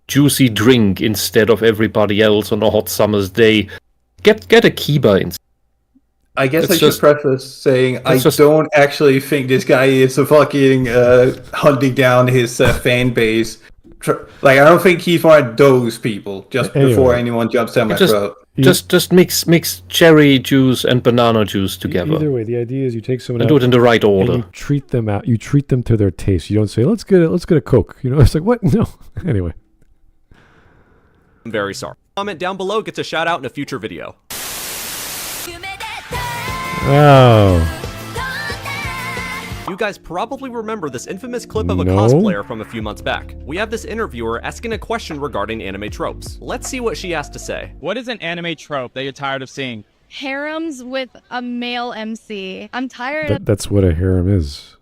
juicy drink instead of everybody else on a hot summer's day, get a Kiba instead. I guess I should preface saying I don't actually think this guy is a fucking hunting down his fan base. Like, I don't think he's one of those people. Just before anyone jumps down my throat. Just mix cherry juice and banana juice together. Either way, the idea is you take someone and out do it in the right order. And you treat them out. You treat them to their taste. You don't say, let's get a Coke. You know, it's like, what? No. Anyway. I'm very sorry. Comment down below gets a shout out in a future video. Oh. You guys probably remember this infamous clip of a cosplayer from a few months back. We have this interviewer asking a question regarding anime tropes. Let's see what she has to say. What is an anime trope that you're tired of seeing? Harems with a male MC. I'm tired of... That's what a harem is.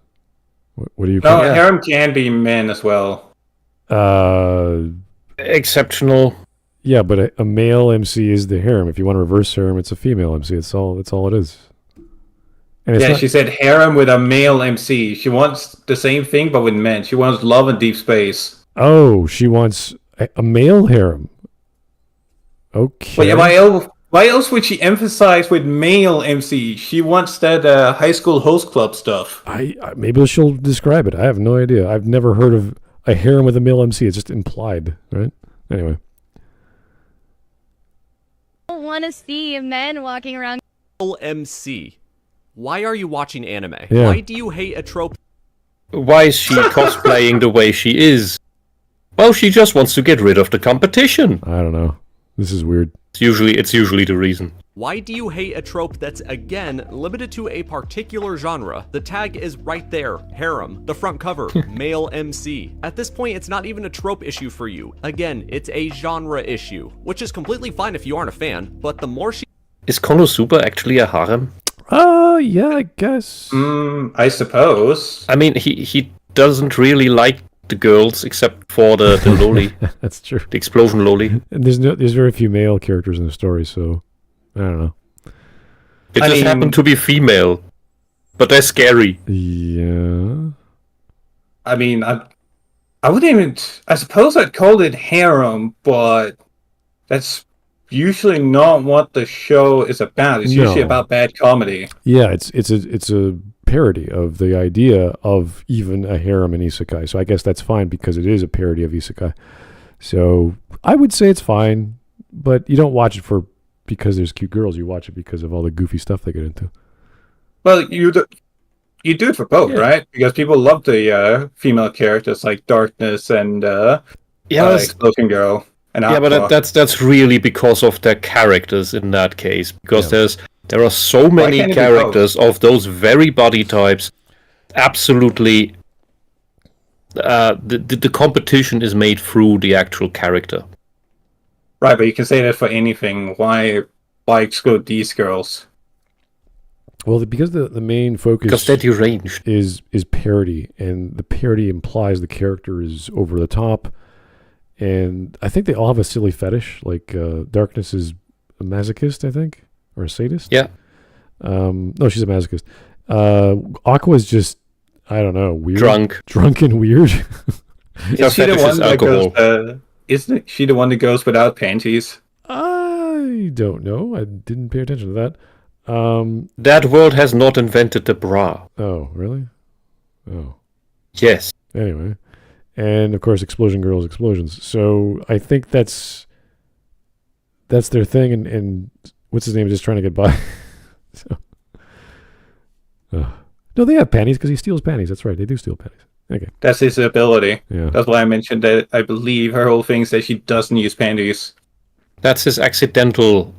What do you call it? No, harem can be men as well. Exceptional. Yeah, but a male MC is the harem. If you want to reverse harem, it's a female MC. That's all it is. And she said harem with a male MC. She wants the same thing, but with men. She wants love and deep space. Oh, she wants a male harem. Okay. But yeah, why else would she emphasize with male MC? She wants that high school host club stuff. Maybe she'll describe it. I have no idea. I've never heard of a harem with a male MC. It's just implied, right? Anyway. I don't want to see men walking around. MC. Why are you watching anime? Yeah. Why do you hate a trope? Why is she cosplaying the way she is? Well, she just wants to get rid of the competition. I don't know. This is weird. It's usually the reason. Why do you hate a trope that's, again, limited to a particular genre? The tag is right there. Harem. The front cover. Male MC. At this point, it's not even a trope issue for you. Again, it's a genre issue, which is completely fine if you aren't a fan, but the more she... Is Konosuba actually a harem? Yeah, I guess. I suppose. I mean, he doesn't really like the girls except for the loli. That's true. The explosion loli. And there's very few male characters in the story, so I don't know. It just happened to be female, but they're scary. Yeah. I mean, I wouldn't even. I suppose I'd call it harem, but that's usually not what the show is about. It's usually about bad comedy. Yeah, it's a parody of the idea of even a harem in isekai. So I guess that's fine because it is a parody of isekai. So I would say it's fine, but you don't watch it because there's cute girls. You watch it because of all the goofy stuff they get into. Well, you do it for both, right? Because people love the female characters like Darkness and Explosion Girl. And but that's really because of their characters in that case. Because there are so many characters of those very body types. Absolutely, the competition is made through the actual character. Right, but you can say that for anything. Why exclude these girls? Well, because the main focus is parody, and the parody implies the character is over the top, and I think they all have a silly fetish. Like Darkness is a masochist, I think, or a sadist. Yeah. No, she's a masochist. Aqua is just, I don't know, weird, drunk and weird. Is she the one that goes? Isn't she the one that goes without panties? I don't know. I didn't pay attention to that. That world has not invented the bra. Oh, really? Oh. Yes. Anyway. And, of course, Explosion Girls, Explosions. So I think that's their thing, and what's his name is just trying to get by. No, they have panties because he steals panties. That's right. They do steal panties. Okay. That's his ability. Yeah. That's why I mentioned that I believe her whole thing is that she doesn't use panties. That's his accidental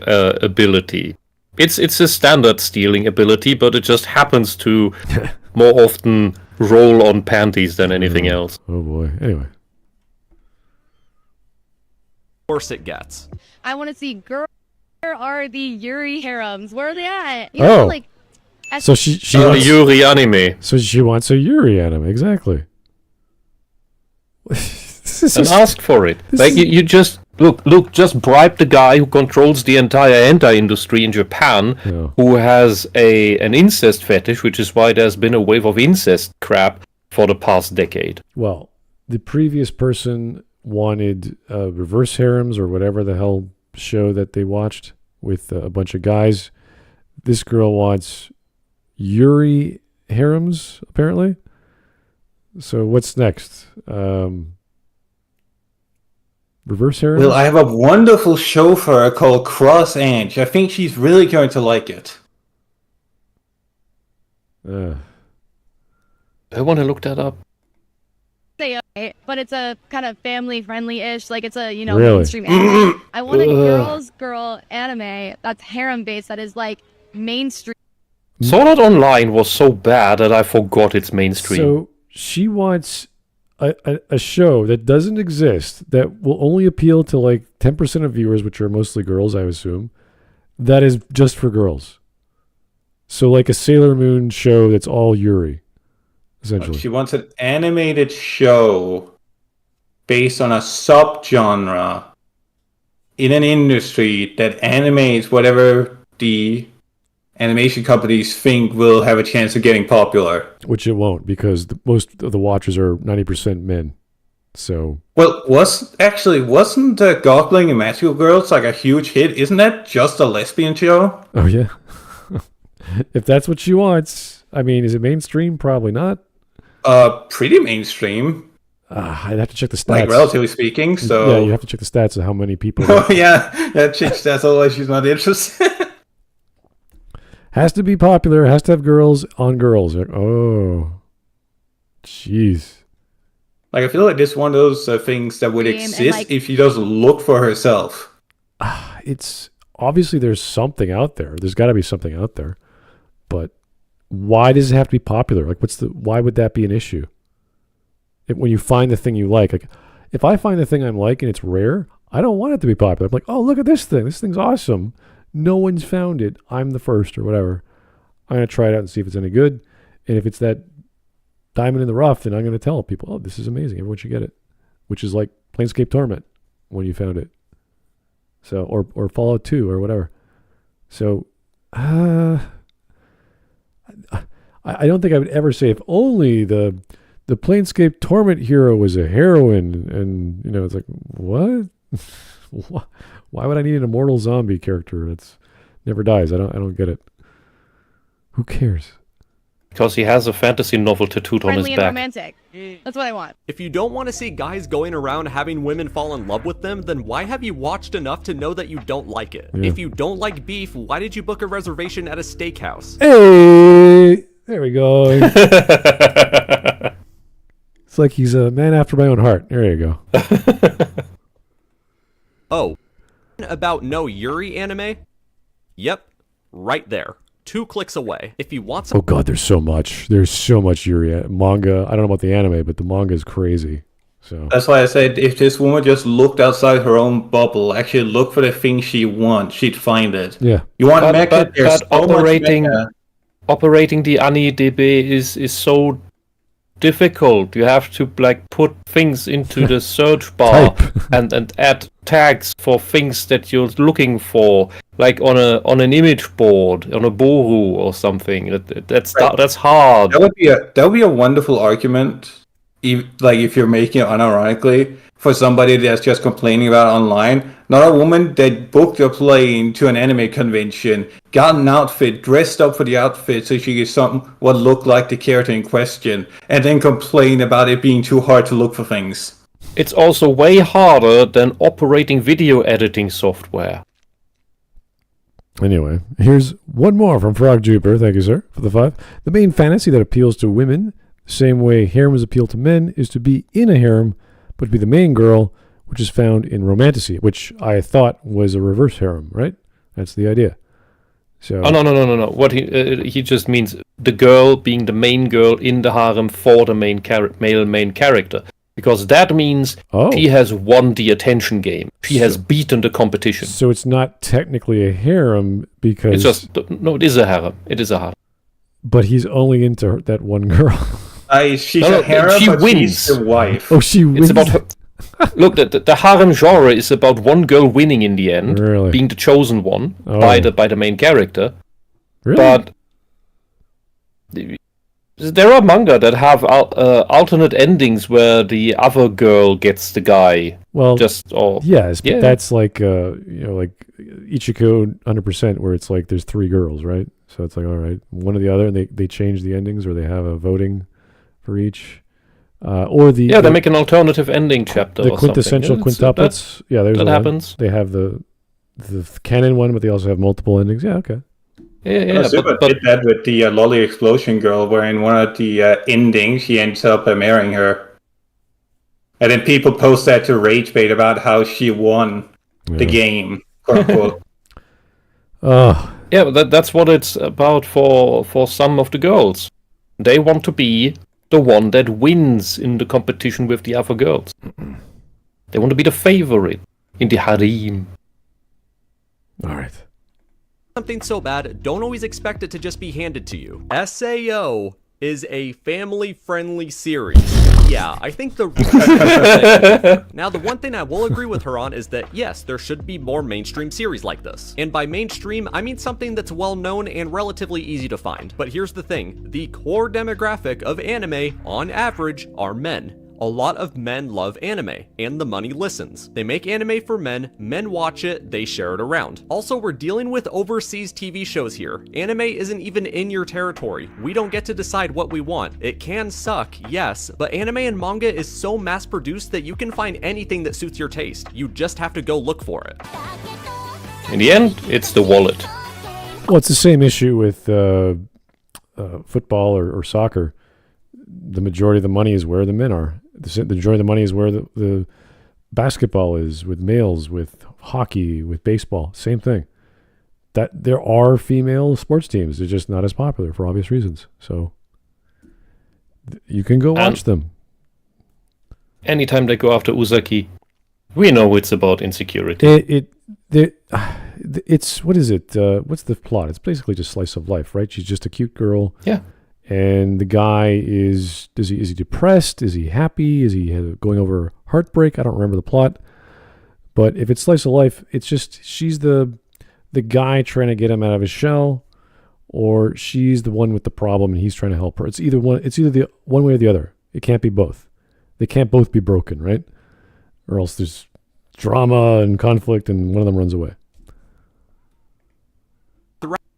ability. It's a standard stealing ability, but it just happens to more often roll on panties than anything else. Oh boy. Anyway. Worse it gets. I want to see where are the Yuri harems? Where are they at? You know, know, like. So she wants Yuri anime. So she wants a Yuri anime, exactly. And ask for it. Like you just look, just bribe the guy who controls the entire hentai industry in Japan, who has an incest fetish, which is why there's been a wave of incest crap for the past decade. Well, the previous person wanted reverse harems or whatever the hell show that they watched with a bunch of guys. This girl wants Yuri harems, apparently. So what's next? Reverse harems? Well, I have a wonderful show for her called Cross Ange. I think she's really going to like it. I want to look that up. But it's a kind of family-friendly-ish, like it's a, really? mainstream anime. I want a girl anime that's harem-based, that is like mainstream. Sword Art Online was so bad that I forgot it's mainstream. So she wants a show that doesn't exist, that will only appeal to like 10% of viewers, which are mostly girls, I assume, that is just for girls. So like a Sailor Moon show that's all Yuri, essentially. She wants an animated show based on a subgenre in an industry that animates whatever the animation companies think will have a chance of getting popular. Which it won't, because most of the watchers are 90% men. So. Well, wasn't Gogling and Magical Girls like a huge hit? Isn't that just a lesbian show? Oh, yeah. If that's what she wants. I mean, is it mainstream? Probably not. Pretty mainstream. I'd have to check the stats. Like, relatively speaking, so. Yeah, you have to check the stats of how many people. Oh, yeah, check stats, otherwise she's not interested. Has to be popular, has to have girls on girls. Oh, jeez. Like, I feel like this is one of those things that would exist if she doesn't look for herself. It's obviously there's something out there. There's got to be something out there. But why does it have to be popular? Like, why would that be an issue? When you find the thing you like, if I find the thing I'm like and it's rare, I don't want it to be popular. I'm like, oh, look at this thing. This thing's awesome. No one's found it. I'm the first or whatever. I'm going to try it out and see if it's any good. And if it's that diamond in the rough, then I'm going to tell people, oh, this is amazing. Everyone should get it. Which is like Planescape Torment when you found it. So, or Fallout 2 or whatever. So, I don't think I would ever say if only the Planescape Torment hero was a heroine. And, it's like, what? Why would I need an immortal zombie character that's never dies? I don't get it. Who cares? Because he has a fantasy novel tattooed on his Friendly and back. romantic. That's what I want. If you don't want to see guys going around having women fall in love with them, then why have you watched enough to know that you don't like it? Yeah. If you don't like beef, why did you book a reservation at a steakhouse? Hey, there we go. It's like he's a man after my own heart. There you go. Oh, about no Yuri anime? Yep, right there. 2 clicks away. If you want some Oh god, there's so much. There's so much Yuri manga. I don't know about the anime, but the manga is crazy. So That's why I said if this woman just looked outside her own bubble, actually look for the thing she wants, she'd find it. yeah. You want mecha? But There's so much mecha. operating the AniDB is so difficult. You have to like put things into the search bar Type. and add tags for things that you're looking for, like on an image board, on a Boru or something. That's hard. That would be a wonderful argument, if you're making it unironically, for somebody that's just complaining about it online. Not a woman that booked a plane to an anime convention, got an outfit, dressed up for the outfit so she gets something what looked like the character in question, and then complain about it being too hard to look for things. It's also way harder than operating video editing software. Anyway, here's one more from Frog Jupiter. Thank you, sir, for the 5. The main fantasy that appeals to women, the same way harems appeal to men, is to be in a harem, but to be the main girl, which is found in romantasy, which I thought was a reverse harem, right? That's the idea. So. Oh no! What he just means the girl being the main girl in the harem for the male main character, because that means she has won the attention game. She has beaten the competition. So it's not technically a harem because It's just no. It is a harem. It is a harem. But he's only into that one girl. She's a harem, she but wins. she's the wife. Oh, she wins. It's about her. Look, the harem genre is about one girl winning in the end, Really? being the chosen one Oh. by the main character. Really? But there are manga that have alternate endings where the other girl gets the guy. Well, yes, but yeah. that's like like Ichiko 100%, where it's like there's 3 girls, right? So it's like, all right, one or the other, and they change the endings, or they have a voting for each, or they make an alternative ending chapter. The or quintessential something. quintuplets. There's that one. happens. They have the canon one, but they also have multiple endings. Yeah, okay. Yeah, Super did that with the Lolly Explosion girl, where in one of the endings he ends up marrying her. And then people post that to ragebait about how she won the game, quote unquote. Yeah, but that's what it's about for some of the girls. They want to be the one that wins in the competition with the other girls. They want to be the favorite in the harem. All right. something so bad, don't always expect it to just be handed to you. SAO is a family-friendly series. Yeah, I think the Now, the one thing I will agree with her on is that, yes, there should be more mainstream series like this. And by mainstream, I mean something that's well-known and relatively easy to find. But here's the thing, the core demographic of anime, on average, are men. A lot of men love anime, and the money listens. They make anime for men, men watch it, they share it around. Also, we're dealing with overseas TV shows here. Anime isn't even in your territory. We don't get to decide what we want. It can suck, yes, but anime and manga is so mass-produced that you can find anything that suits your taste. You just have to go look for it. In the end, it's the wallet. Well, it's the same issue with football or soccer. The majority of the money is where the men are. The majority of the money is where the basketball is, with males, with hockey, with baseball. Same thing. That there are female sports teams. They're just not as popular for obvious reasons. So you can go watch them. Anytime they go after Uzaki, we know it's about insecurity. It's what is it? What's the plot? It's basically just slice of life, right? She's just a cute girl. Yeah. And the guy is he depressed? Is he happy? Is he going over heartbreak? I don't remember the plot. But if it's slice of life, it's just she's the guy trying to get him out of his shell, or she's the one with the problem and he's trying to help her. It's either the one way or the other. It can't be both. They can't both be broken, right? Or else there's drama and conflict, and one of them runs away.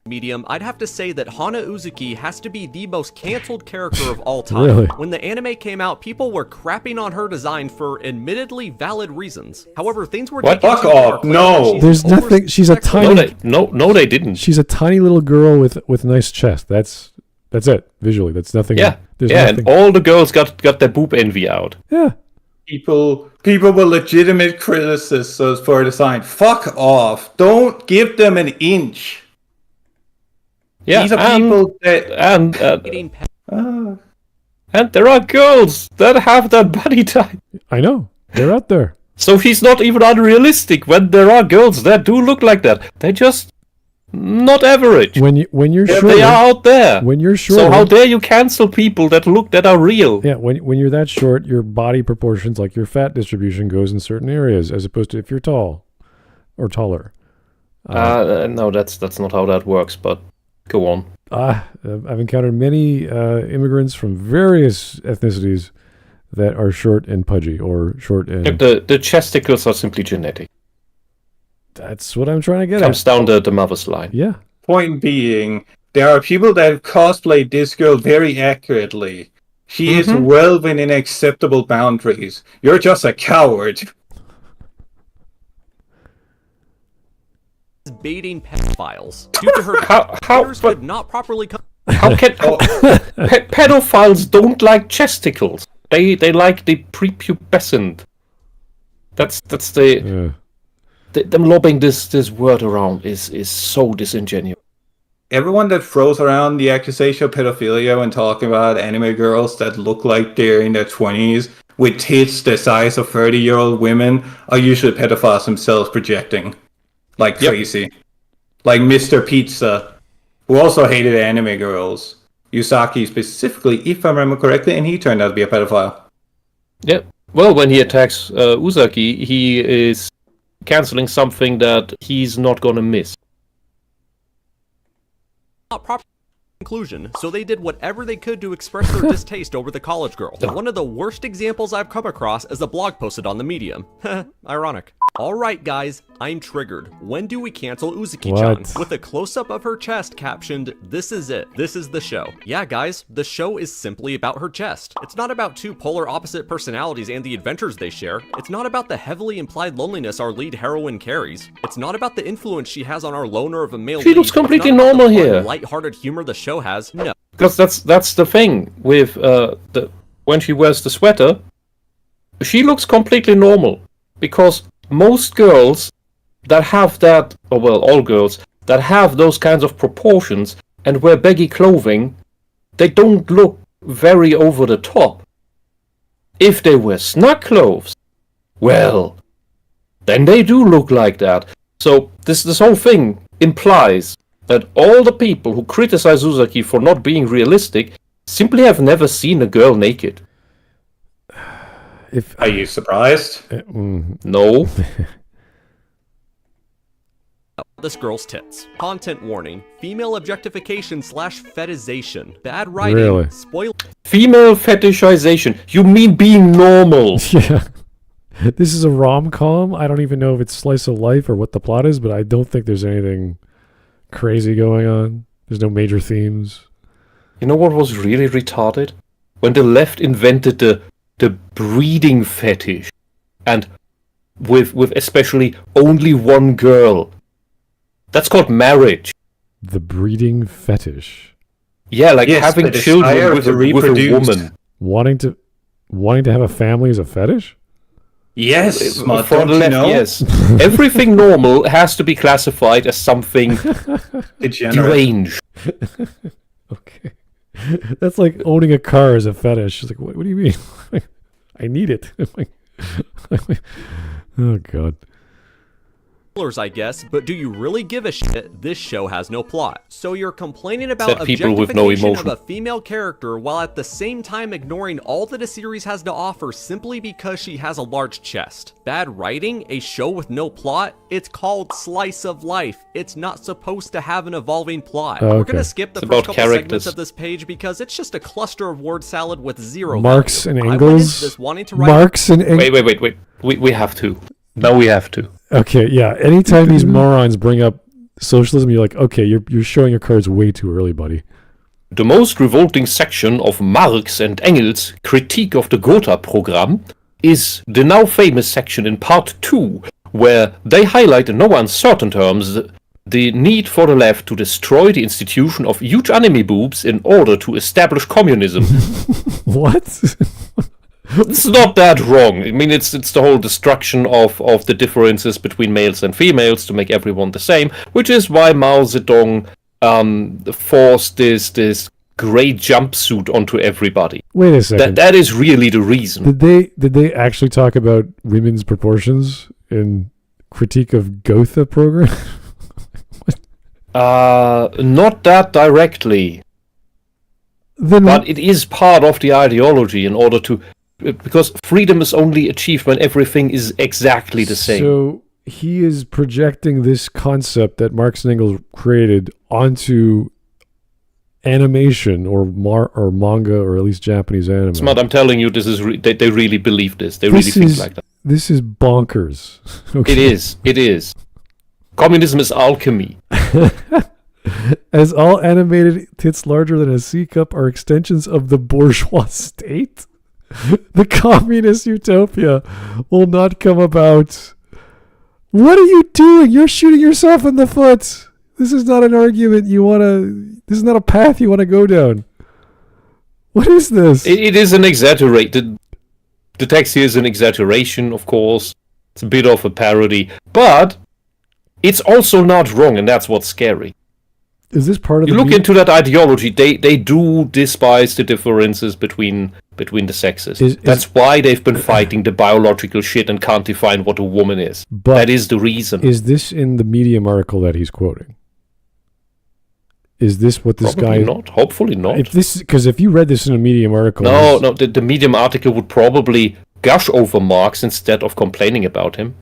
Medium, I'd have to say that Hana Uzuki has to be the most canceled character of all time. Really? When the anime came out, people were crapping on her design for admittedly valid reasons. However, things were What? taken Fuck too far. off. No. There's nothing. She's a tiny. No, they didn't. She's a tiny little girl with a nice chest. That's it. Visually, that's nothing. Yeah, There's yeah, nothing. and all the girls got their boob envy out. Yeah. People were legitimate criticisms for design. Fuck off. Don't give them an inch. Yeah, These are people that... And there are girls that have that body type. I know. They're out there. So she's not even unrealistic when there are girls that do look like that. They're just not average. When you're short, they are out there. When you're short, so how dare you cancel people that are real? Yeah, when you're that short, your body proportions, like your fat distribution, goes in certain areas, as opposed to if you're tall or taller. No, that's not how that works. But go on. I've encountered many immigrants from various ethnicities that are short and pudgy or short and... The chesticles are simply genetic. That's what I'm trying to get Comes down the mother's line. Yeah. Point being, there are people that cosplay this girl very accurately. She is well within acceptable boundaries. You're just a coward. Baiting pedophiles due to her could not properly how can pedophiles don't like chesticles? They like the prepubescent. That's the them lobbing this word around is so disingenuous. Everyone that throws around the accusation of pedophilia when talking about anime girls that look like they're in their 20s with tits the size of 30-year-old women are usually pedophiles themselves projecting. Like crazy. Like Mr. Pizza, who also hated anime girls. Yusaki specifically, if I remember correctly, and he turned out to be a pedophile. Yeah. Well, when he attacks Uzaki, he is canceling something that he's not gonna miss. Not proper conclusion, so they did whatever they could to express their distaste over the college girl. One of the worst examples I've come across is a blog posted on the Medium. Ironic. Alright guys, I'm triggered. When do we cancel Uzuki-chan? With a close-up of her chest captioned, "This is it. This is the show." Yeah guys, the show is simply about her chest. It's not about two polar opposite personalities and the adventures they share. It's not about the heavily implied loneliness our lead heroine carries. It's not about the influence she has on our loner of a male lead. She looks completely normal here. Light-hearted humor the show has. No. Because that's the thing with when she wears the sweater, she looks completely normal. Because most girls that have that, or well, all girls that have those kinds of proportions and wear baggy clothing, they don't look very over the top. If they wear snug clothes, well, then they do look like that. So this whole thing implies that all the people who criticize Uzaki for not being realistic simply have never seen a girl naked. Are you surprised? No. This girl's tits. Content warning. Female objectification / fetishization. Bad writing. Really? Spoil. Female fetishization. You mean being normal? Yeah. This is a rom-com. I don't even know if it's slice of life or what the plot is, but I don't think there's anything crazy going on. There's no major themes. You know what was really retarded? When the left invented the breeding fetish, and with especially only one girl. That's called marriage. The breeding fetish. Yeah, like having children with a woman. Wanting to have a family is a fetish? Yes, for the left, yes. Everything normal has to be classified as something deranged. Okay. That's like owning a car as a fetish. It's like, what do you mean? I need it. Oh, God. I guess, but do you really give a shit? This show has no plot. So you're complaining about people with no objectification emotion of a female character while at the same time ignoring all that a series has to offer simply because she has a large chest. Bad writing? A show with no plot? It's called Slice of Life. It's not supposed to have an evolving plot. We're gonna skip the first couple segments of this page because it's just a cluster of word salad with zero Marks and value. angles. This wanting to write Marks and angles. Wait. We have to. Now we have to. Okay, yeah. Anytime these morons bring up socialism, you're like, okay, you're showing your cards way too early, buddy. The most revolting section of Marx and Engels' critique of the Gotha program is the now famous section in part 2, where they highlight in no uncertain terms the need for the left to destroy the institution of huge anime boobs in order to establish communism. What? It's not that wrong. I mean, it's the whole destruction of the differences between males and females to make everyone the same, which is why Mao Zedong forced this gray jumpsuit onto everybody. Wait a second. That is really the reason. Did they actually talk about women's proportions in critique of Gotha program? Not that directly. But it is part of the ideology in order to... Because freedom is only achieved when everything is exactly the same. So he is projecting this concept that Marx and Engels created onto animation or manga, or at least Japanese anime. Smart, I'm telling you, this is they really believe this. They really think like that. This is bonkers. Okay. It is. Communism is alchemy. As all animated tits larger than a C cup are extensions of the bourgeois state, the communist utopia will not come about. What are you doing? You're shooting yourself in the foot. This is not an argument this is not a path you want to go down. What is this? It is an exaggerated... The text here is an exaggeration, of course. It's a bit of a parody. But it's also not wrong, and that's what's scary. Is this part of you look into that ideology, they do despise the differences between the sexes. That's why they've been fighting the biological shit and can't define what a woman is. But that is the reason. Is this in the Medium article that he's quoting? Is this what this Probably guy... not. Hopefully not. Because if you read this in a Medium article... No, the Medium article would probably gush over Marx instead of complaining about him.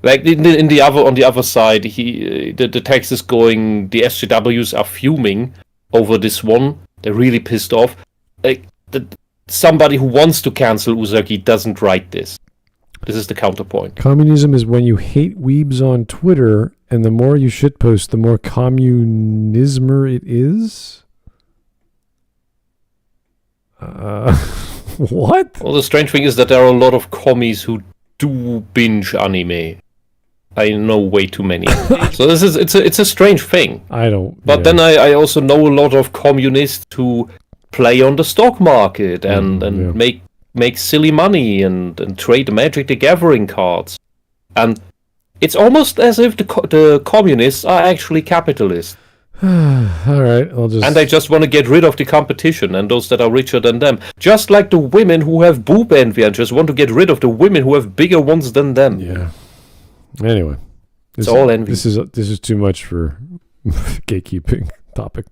Like on the other side, the text is going. The SJWs are fuming over this one. They're really pissed off. Somebody who wants to cancel Uzaki doesn't write this. This is the counterpoint. Communism is when you hate weebs on Twitter, and the more you shitpost, the more communismer it is? What? Well, the strange thing is that there are a lot of commies who do binge anime. I know way too many. So it's a strange thing. I don't. But then I also know a lot of communists who play on the stock market and make silly money and trade Magic the Gathering cards. And it's almost as if the communists are actually capitalists. All right, And they just want to get rid of the competition and those that are richer than them. Just like the women who have boob envy and just want to get rid of the women who have bigger ones than them. Yeah. Anyway, it's all envy. This is too much for gatekeeping topic.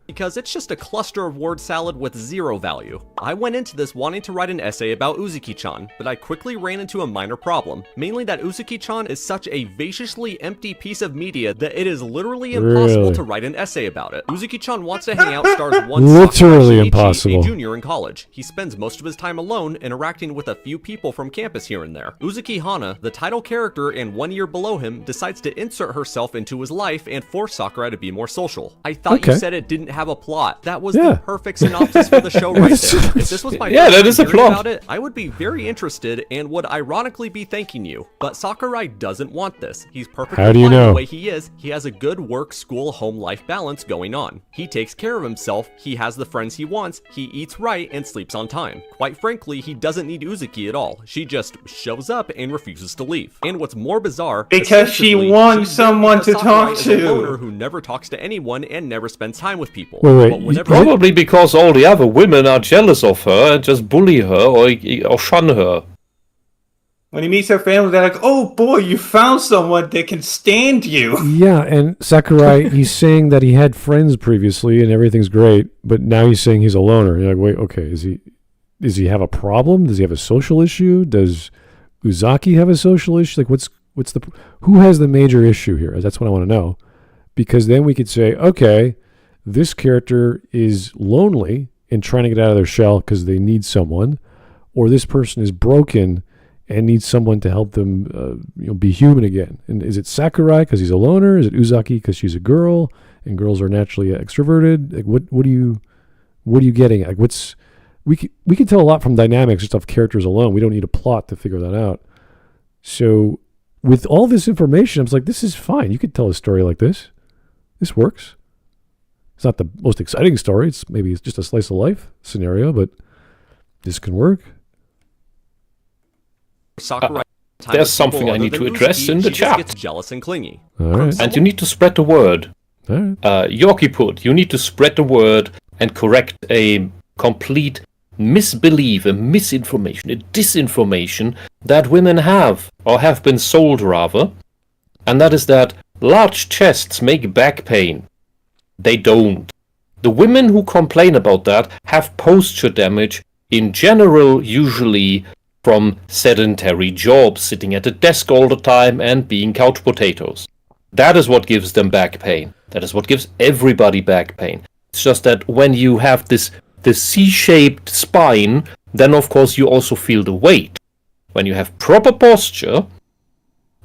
Because it's just a cluster of word salad with zero value. I went into this wanting to write an essay about Uzuki-chan, but I quickly ran into a minor problem. Mainly that Uzuki-chan is such a vaciously empty piece of media that it is literally impossible to write an essay about it. Uzuki-chan wants to hang out stars one literally impossible. A junior in college. He spends most of his time alone, interacting with a few people from campus here and there. Uzuki Hana, the title character and 1 year below him, decides to insert herself into his life and force Sakurai to be more social. I thought you said it didn't have a plot. That was the perfect synopsis for the show right there. If this was my first time hearing about it, I would be very interested and would ironically be thanking you. But Sakurai doesn't want this. He's perfectly fine the way he is. He has a good work, school, home life balance going on. He takes care of himself. He has the friends he wants. He eats right and sleeps on time. Quite frankly, he doesn't need Uzuki at all. She just shows up and refuses to leave. And what's more bizarre, because she wants someone to talk to. A loner who never talks to anyone and never spends time with people. Probably because all the other women are jealous of her and just bully her or shun her. When he meets her family, they're like, oh boy, you found someone that can stand you. Yeah, and Sakurai, he's saying that he had friends previously and everything's great, but now he's saying he's a loner. You're like, wait, okay, does he have a problem? Does he have a social issue? Does Uzaki have a social issue? Like, who has the major issue here? That's what I want to know. Because then we could say, okay, this character is lonely and trying to get out of their shell because they need someone, or this person is broken and need someone to help them be human again. And is it Sakurai because he's a loner? Is it Uzaki because she's a girl and girls are naturally extroverted? Like what are you getting at? Like we can tell a lot from dynamics just off characters alone. We don't need a plot to figure that out. So with all this information, I was like, this is fine. You could tell a story like this. This works. It's not the most exciting story. It's just a slice of life scenario, but this can work. Sakurai there's something I need to address in the chat. Gets jealous and clingy. All right. And you need to spread the word. All right. Yorkiput, you need to spread the word and correct a complete misbelief, a misinformation, a disinformation that women have, or have been sold rather, and that is that large chests make back pain. They don't. The women who complain about that have posture damage, in general, usually from sedentary jobs, sitting at a desk all the time and being couch potatoes. That is what gives them back pain. That is what gives everybody back pain. It's just that when you have this C-shaped spine, then of course you also feel the weight. When you have proper posture,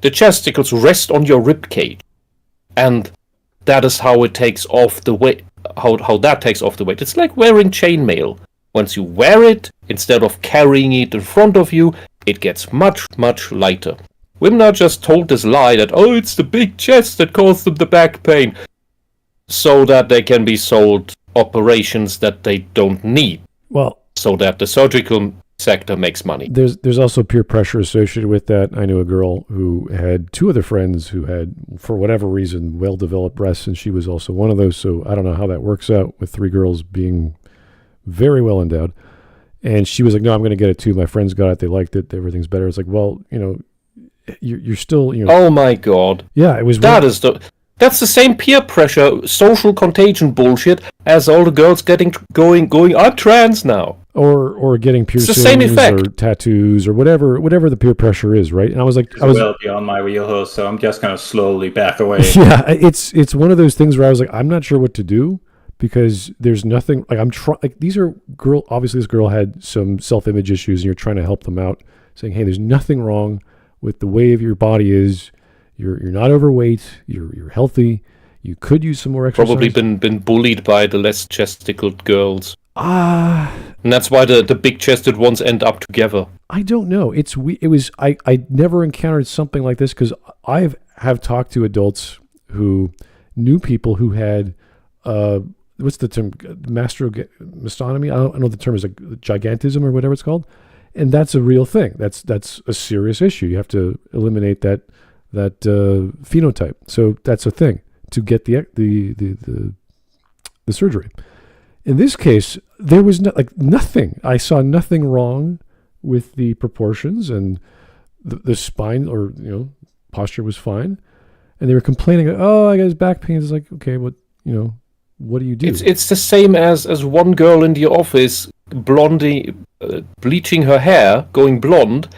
the chesticles rest on your rib cage, and that is how it takes off the weight. How that takes off the weight. It's like wearing chainmail. Once you wear it, instead of carrying it in front of you, it gets much, much lighter. Women are just told this lie that, oh, it's the big chest that causes them the back pain, so that they can be sold operations that they don't need. Well, so that the surgical sector makes money. There's also peer pressure associated with that. I knew a girl who had two other friends who had, for whatever reason, well-developed breasts, and she was also one of those. So I don't know how that works out with three girls being very well endowed. And she was like, no, I'm going to get it too. My friends got it. They liked it. Everything's better. It's like, well, you're still, Oh my God. Yeah, it was. That's the same peer pressure, social contagion bullshit as all the girls going, I'm trans now. Or getting piercings, the same effect. Or tattoos, or whatever the peer pressure is, right? And I was like, well beyond my wheelhouse, so I'm just going to slowly back away. Yeah, it's one of those things where I was like, I'm not sure what to do because there's nothing. Like these are obviously this girl had some self-image issues, and you're trying to help them out, saying, hey, there's nothing wrong with the way of your body is. You're not overweight. You're healthy. You could use some more exercise. Probably been bullied by the less chesticled girls. And that's why the big chested ones end up together. I don't know. I never encountered something like this because I have talked to adults who knew people who had what's the term, mastromastomy? I don't know the term is like gigantism or whatever it's called, and that's a real thing. That's a serious issue. You have to eliminate that phenotype. So that's a thing to get the surgery. In this case, there was nothing. I saw nothing wrong with the proportions, and the spine or posture was fine. And they were complaining, oh, I got his back pain. It's like, okay, what do you do? It's the same as one girl in the office bleaching her hair, going blonde,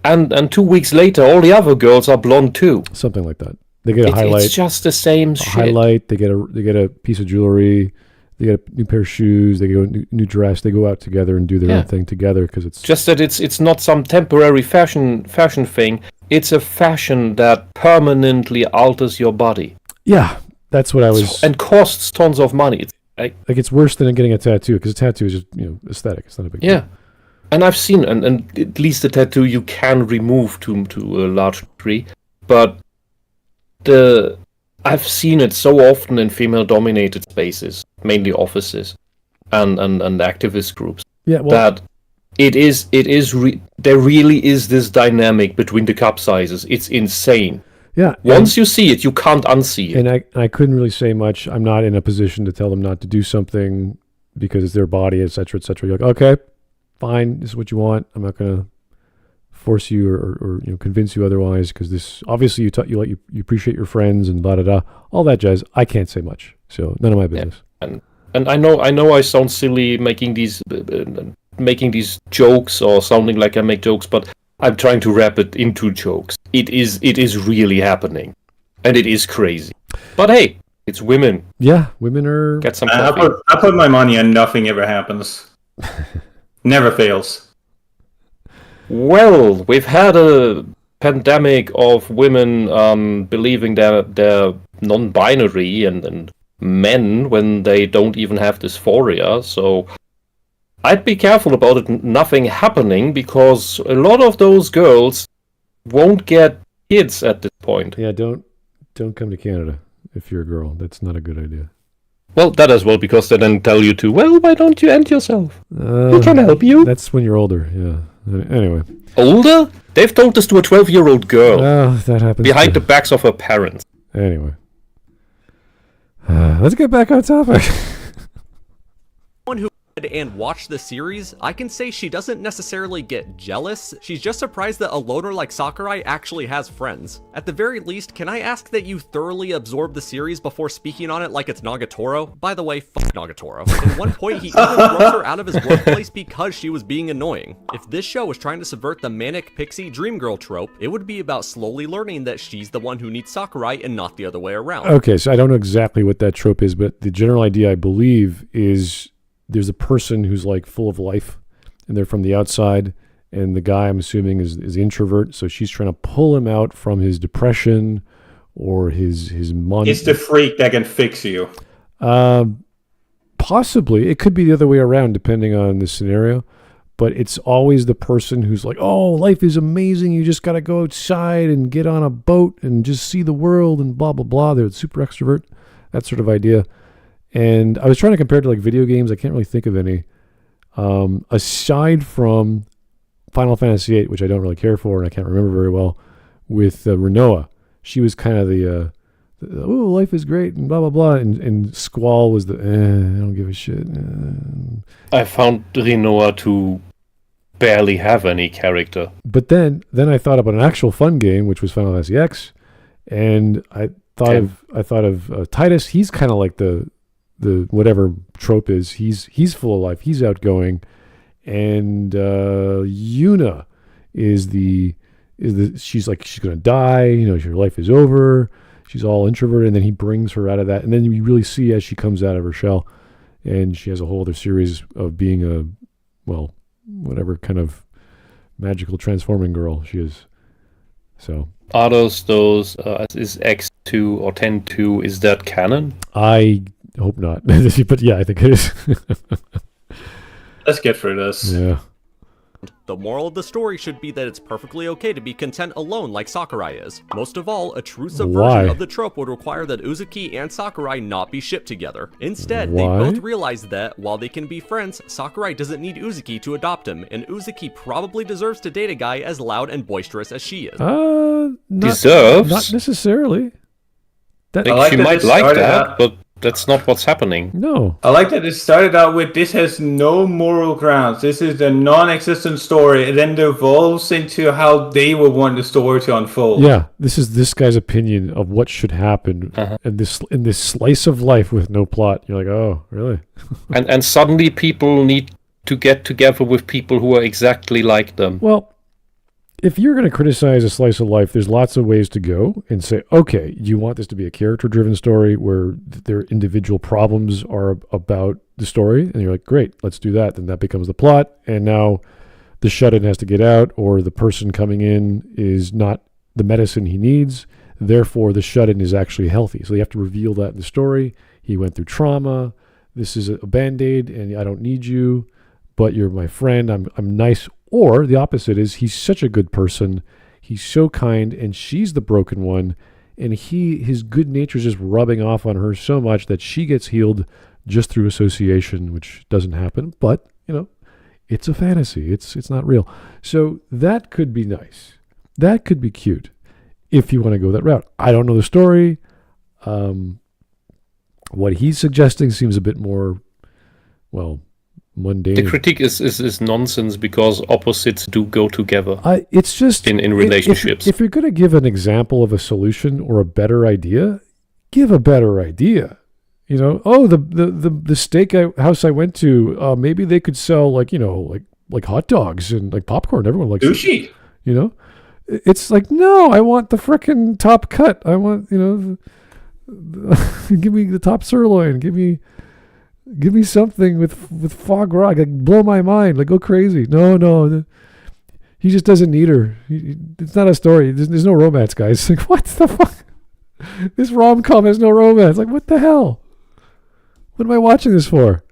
and 2 weeks later, all the other girls are blonde too. Something like that. They get a highlight. It's just the same shit. Highlight. They get a piece of jewelry. They get a new pair of shoes. They go new dress. They go out together and do their own thing together because it's just that it's not some temporary fashion thing. It's a fashion that permanently alters your body. Yeah, that's what I was. And costs tons of money. It's worse than getting a tattoo because a tattoo is just aesthetic. It's not a big deal. And I've seen, and at least the tattoo you can remove to a large degree, but I've seen it so often in female-dominated spaces, mainly offices, and activist groups. Yeah, well, that there really is this dynamic between the cup sizes. It's insane. Yeah. Once you see it, you can't unsee it. And I couldn't really say much. I'm not in a position to tell them not to do something because it's their body, et cetera, et cetera. You're like, okay, fine, this is what you want. I'm not going to force you or convince you otherwise because this obviously you appreciate your friends and blah, blah, blah, all that jazz. I can't say much, so none of my business. Yeah. And I know I sound silly making these jokes or sounding like I make jokes, but I'm trying to wrap it into jokes. It is really happening, and it is crazy. But hey, it's women. Yeah, women are. Get some coffee. I put my money on nothing ever happens. Never fails. Well, we've had a pandemic of women believing they're non-binary and men when they don't even have dysphoria, so I'd be careful about nothing happening, because a lot of those girls won't get kids at this point. Yeah, don't come to Canada if you're a girl. That's not a good idea. Well, that as well, because they then tell you to, well, why don't you end yourself? Who can help you? That's when you're older, yeah. Anyway. Older? They've told this to a 12-year-old girl. That happens. Behind the backs of her parents. Anyway. Let's get back on topic. One who and watch the series, I can say she doesn't necessarily get jealous. She's just surprised that a loner like Sakurai actually has friends. At the very least, can I ask that you thoroughly absorb the series before speaking on it like it's Nagatoro? By the way, fuck Nagatoro. At one point, he even throws her out of his workplace because she was being annoying. If this show was trying to subvert the manic pixie dream girl trope, it would be about slowly learning that she's the one who needs Sakurai and not the other way around. Okay, so I don't know exactly what that trope is, but the general idea, I believe, is there's a person who's like full of life and they're from the outside, and the guy, I'm assuming, is the introvert, so she's trying to pull him out from his depression or his It's the freak that can fix you. Possibly. It could be the other way around depending on the scenario, but it's always the person who's like, oh, life is amazing, you just got to go outside and get on a boat and just see the world and blah blah blah. They're super extrovert, that sort of idea. And I was trying to compare it to like video games. I can't really think of any. Aside from Final Fantasy VIII, which I don't really care for and I can't remember very well, with Rinoa. She was kind of the oh, life is great and blah, blah, blah. And Squall was the, I don't give a shit. I found Rinoa to barely have any character. But then I thought about an actual fun game, which was Final Fantasy X. And I thought of Titus. He's kind of like the whatever trope is, he's full of life, he's outgoing, and Yuna is the she's gonna die, her life is over, she's all introverted, and then he brings her out of that, and then you really see as she comes out of her shell, and she has a whole other series of being a whatever kind of magical transforming girl she is. So are those is X2 or 10.2, is that canon? I hope not. But yeah, I think it is. Let's get through this. Yeah. The moral of the story should be that it's perfectly okay to be content alone like Sakurai is. Most of all, a true subversion of the trope would require that Uzuki and Sakurai not be shipped together. Instead, they both realize that, while they can be friends, Sakurai doesn't need Uzuki to adopt him, and Uzuki probably deserves to date a guy as loud and boisterous as she is. Deserves? Not necessarily. She might like that, but that's not what's happening. No. I like that it started out with, this has no moral grounds. This is a non-existent story. And then it evolves into how they would want the story to unfold. Yeah, this is this guy's opinion of what should happen in this slice of life with no plot. You're like, oh, really? and suddenly people need to get together with people who are exactly like them. Well, if you're going to criticize a slice of life, there's lots of ways to go and say, okay, you want this to be a character-driven story where their individual problems are about the story, and you're like, great, let's do that. Then that becomes the plot, and now the shut-in has to get out, or the person coming in is not the medicine he needs, therefore the shut-in is actually healthy. So you have to reveal that in the story. He went through trauma. This is a Band-Aid, and I don't need you, but you're my friend. I'm nice. Or the opposite is, he's such a good person, he's so kind, and she's the broken one, and his good nature is just rubbing off on her so much that she gets healed just through association, which doesn't happen. But it's a fantasy. It's not real. So that could be nice. That could be cute if you want to go that route. I don't know the story. What he's suggesting seems a bit more, mundane. The critique is nonsense, because opposites do go together. It's just in relationships. If you're going to give an example of a solution or a better idea, give a better idea. The steak house I went to, maybe they could sell like hot dogs and like popcorn. Everyone likes sushi. It's like, no, I want the frickin' top cut. I want give me the top sirloin. Give me something with foie gras. Like, blow my mind. Like, go crazy. No. He just doesn't need her. It's not a story. There's no romance, guys. Like, what the fuck? This rom-com has no romance. Like, what the hell? What am I watching this for?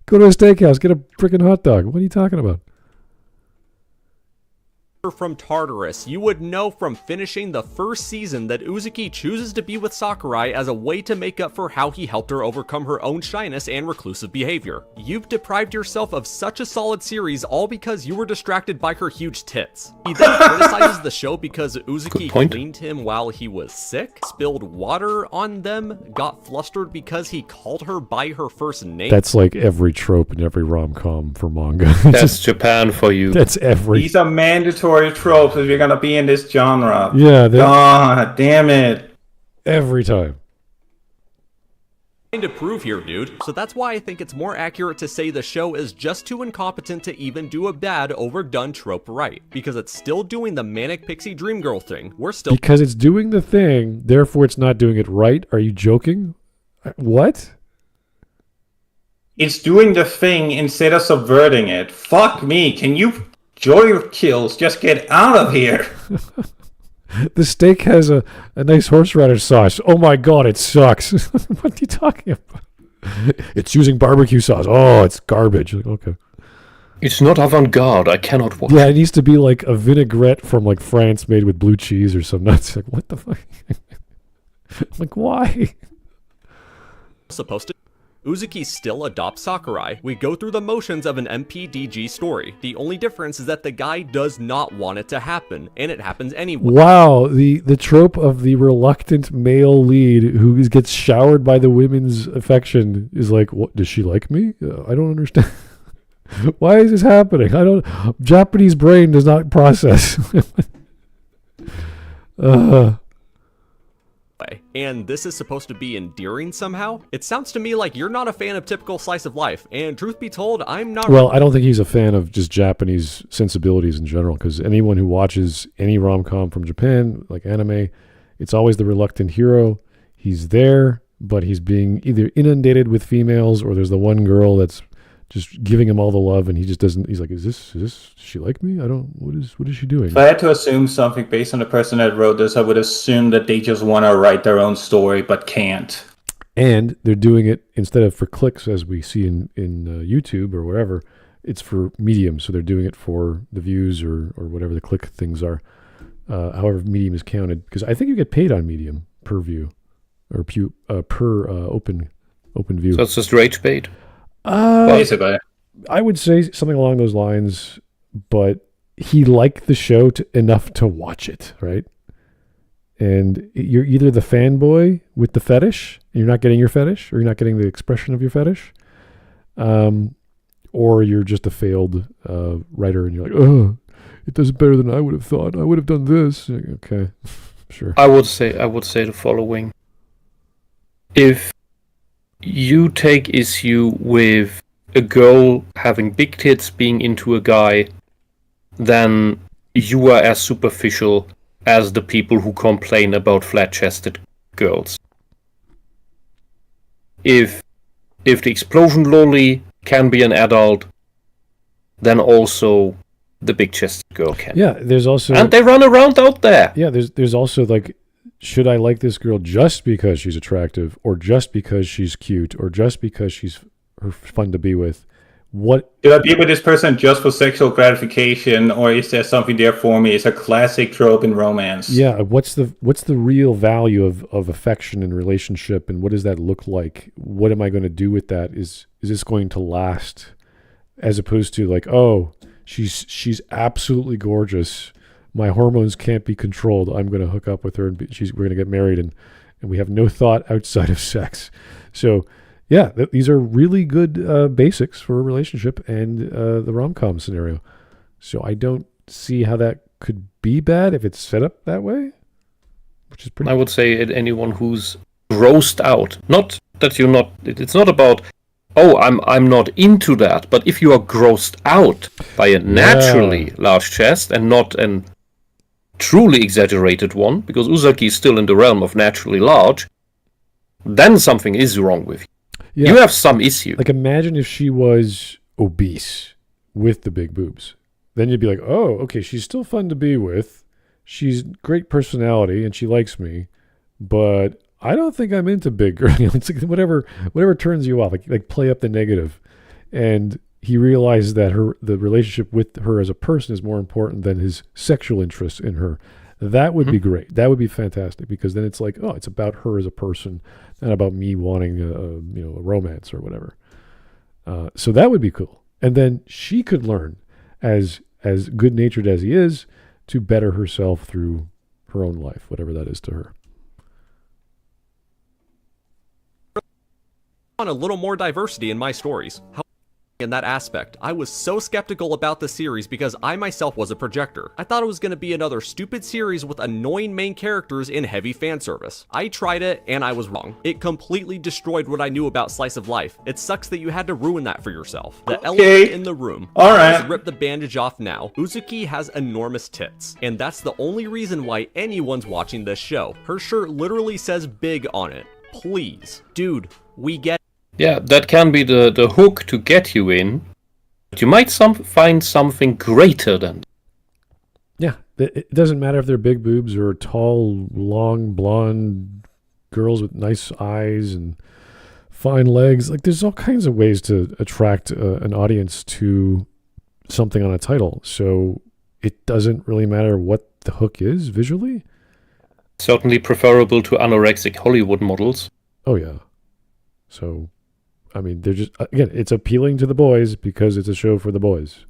Go to a steakhouse, get a freaking hot dog. What are you talking about? From Tartarus, you would know from finishing the first season that Uzuki chooses to be with Sakurai as a way to make up for how he helped her overcome her own shyness and reclusive behavior. You've deprived yourself of such a solid series all because you were distracted by her huge tits. He then criticizes the show because Uzuki cleaned him while he was sick, spilled water on them, got flustered because he called her by her first name. That's like every trope in every rom-com for manga. That's Japan for you. That's every... These are mandatory tropes if you're gonna be in this genre. Yeah. God damn it. Every time. To prove here, dude. So that's why I think it's more accurate to say the show is just too incompetent to even do a bad, overdone trope right. Because it's still doing the manic pixie dream girl thing. Because it's doing the thing, therefore it's not doing it right? Are you joking? What? It's doing the thing instead of subverting it. Fuck me. Can you... Joy kills, just get out of here. The steak has a nice horseradish sauce. Oh my god, it sucks. What are you talking about? It's using barbecue sauce. Oh, it's garbage. Okay. It's not avant-garde. I cannot watch. Yeah, it needs to be like a vinaigrette from like France made with blue cheese or some nuts. Like, what the fuck? Like, why? Supposed to... Uzuki still adopts Sakurai. We go through the motions of an MPDG story. The only difference is that the guy does not want it to happen, and it happens anyway. Wow, the trope of the reluctant male lead who gets showered by the women's affection is like, what, does she like me? I don't understand. Why is this happening? Japanese brain does not process. And this is supposed to be endearing somehow? It sounds to me like you're not a fan of typical slice of life, and truth be told, I'm not... Well, I don't think he's a fan of just Japanese sensibilities in general, because anyone who watches any rom-com from Japan, like anime, it's always the reluctant hero. He's there, but he's being either inundated with females, or there's the one girl that's just giving him all the love, and he just doesn't. He's like, does she like me? I don't. What is she doing? If I had to assume something based on the person that wrote this, I would assume that they just want to write their own story but can't. And they're doing it instead of for clicks, as we see in YouTube or wherever. It's for Medium, so they're doing it for the views or whatever the click things are. However, Medium is counted, because I think you get paid on Medium per view or per open view. So it's just rage bait. Basically, I would say something along those lines, but he liked the show enough to watch it, right? And you're either the fanboy with the fetish, and you're not getting your fetish, or you're not getting the expression of your fetish, or you're just a failed writer, and you're like, oh, it does better than I would have thought. I would have done this. Okay, sure. I would say the following: if you take issue with a girl having big tits being into a guy, then you are as superficial as the people who complain about flat-chested girls. If the explosion lolly can be an adult, then also the big-chested girl can. Yeah, there's also... And they run around out there! Yeah, there's also like... Should I like this girl just because she's attractive, or just because she's cute, or just because she's fun to be with? What should I be with this person just for sexual gratification, or is there something there for me? It's a classic trope in romance. Yeah, what's the real value of affection and relationship, and what does that look like? What am I going to do with that? Is this going to last? As opposed to like, oh, she's absolutely gorgeous. My hormones can't be controlled. I'm going to hook up with her, and we're going to get married, and we have no thought outside of sex. So, yeah, these are really good basics for a relationship and the rom-com scenario. So I don't see how that could be bad if it's set up that way, which is pretty... I would say anyone who's grossed out. Not that you're not... It's not about, oh, I'm not into that, but if you are grossed out by a naturally large chest and not an truly exaggerated one, because Uzaki is still in the realm of naturally large, then something is wrong with you. Yeah. You have some issue. Like, imagine if she was obese with the big boobs. then you'd be like, oh, okay, she's still fun to be with. She's great personality and she likes me, but I don't think I'm into big girl. It's like whatever turns you off, like play up the negative. And he realizes that the relationship with her as a person is more important than his sexual interest in her. That would be great. That would be fantastic, because then it's like, oh, it's about her as a person, not about me wanting a romance or whatever. So that would be cool. And then she could learn, as good-natured as he is, to better herself through her own life, whatever that is to her. I want a little more diversity in my stories. In that aspect, I was so skeptical about the series because I myself was a projector. I thought it was going to be another stupid series with annoying main characters and heavy fan service. I tried it and I was wrong. It completely destroyed what I knew about slice of life. It sucks that you had to ruin that for yourself. The elephant in the room. All right. Let's rip the bandage off now. Uzuki has enormous tits, and that's the only reason why anyone's watching this show. Her shirt literally says big on it. Please. Dude, we get. Yeah, that can be the hook to get you in. But you might find something greater than. Yeah, it doesn't matter if they're big boobs or tall, long, blonde girls with nice eyes and fine legs. Like, there's all kinds of ways to attract an audience to something on a title. So it doesn't really matter what the hook is visually. Certainly preferable to anorexic Hollywood models. Oh, yeah. So, I mean, they're just, again, it's appealing to the boys because it's a show for the boys.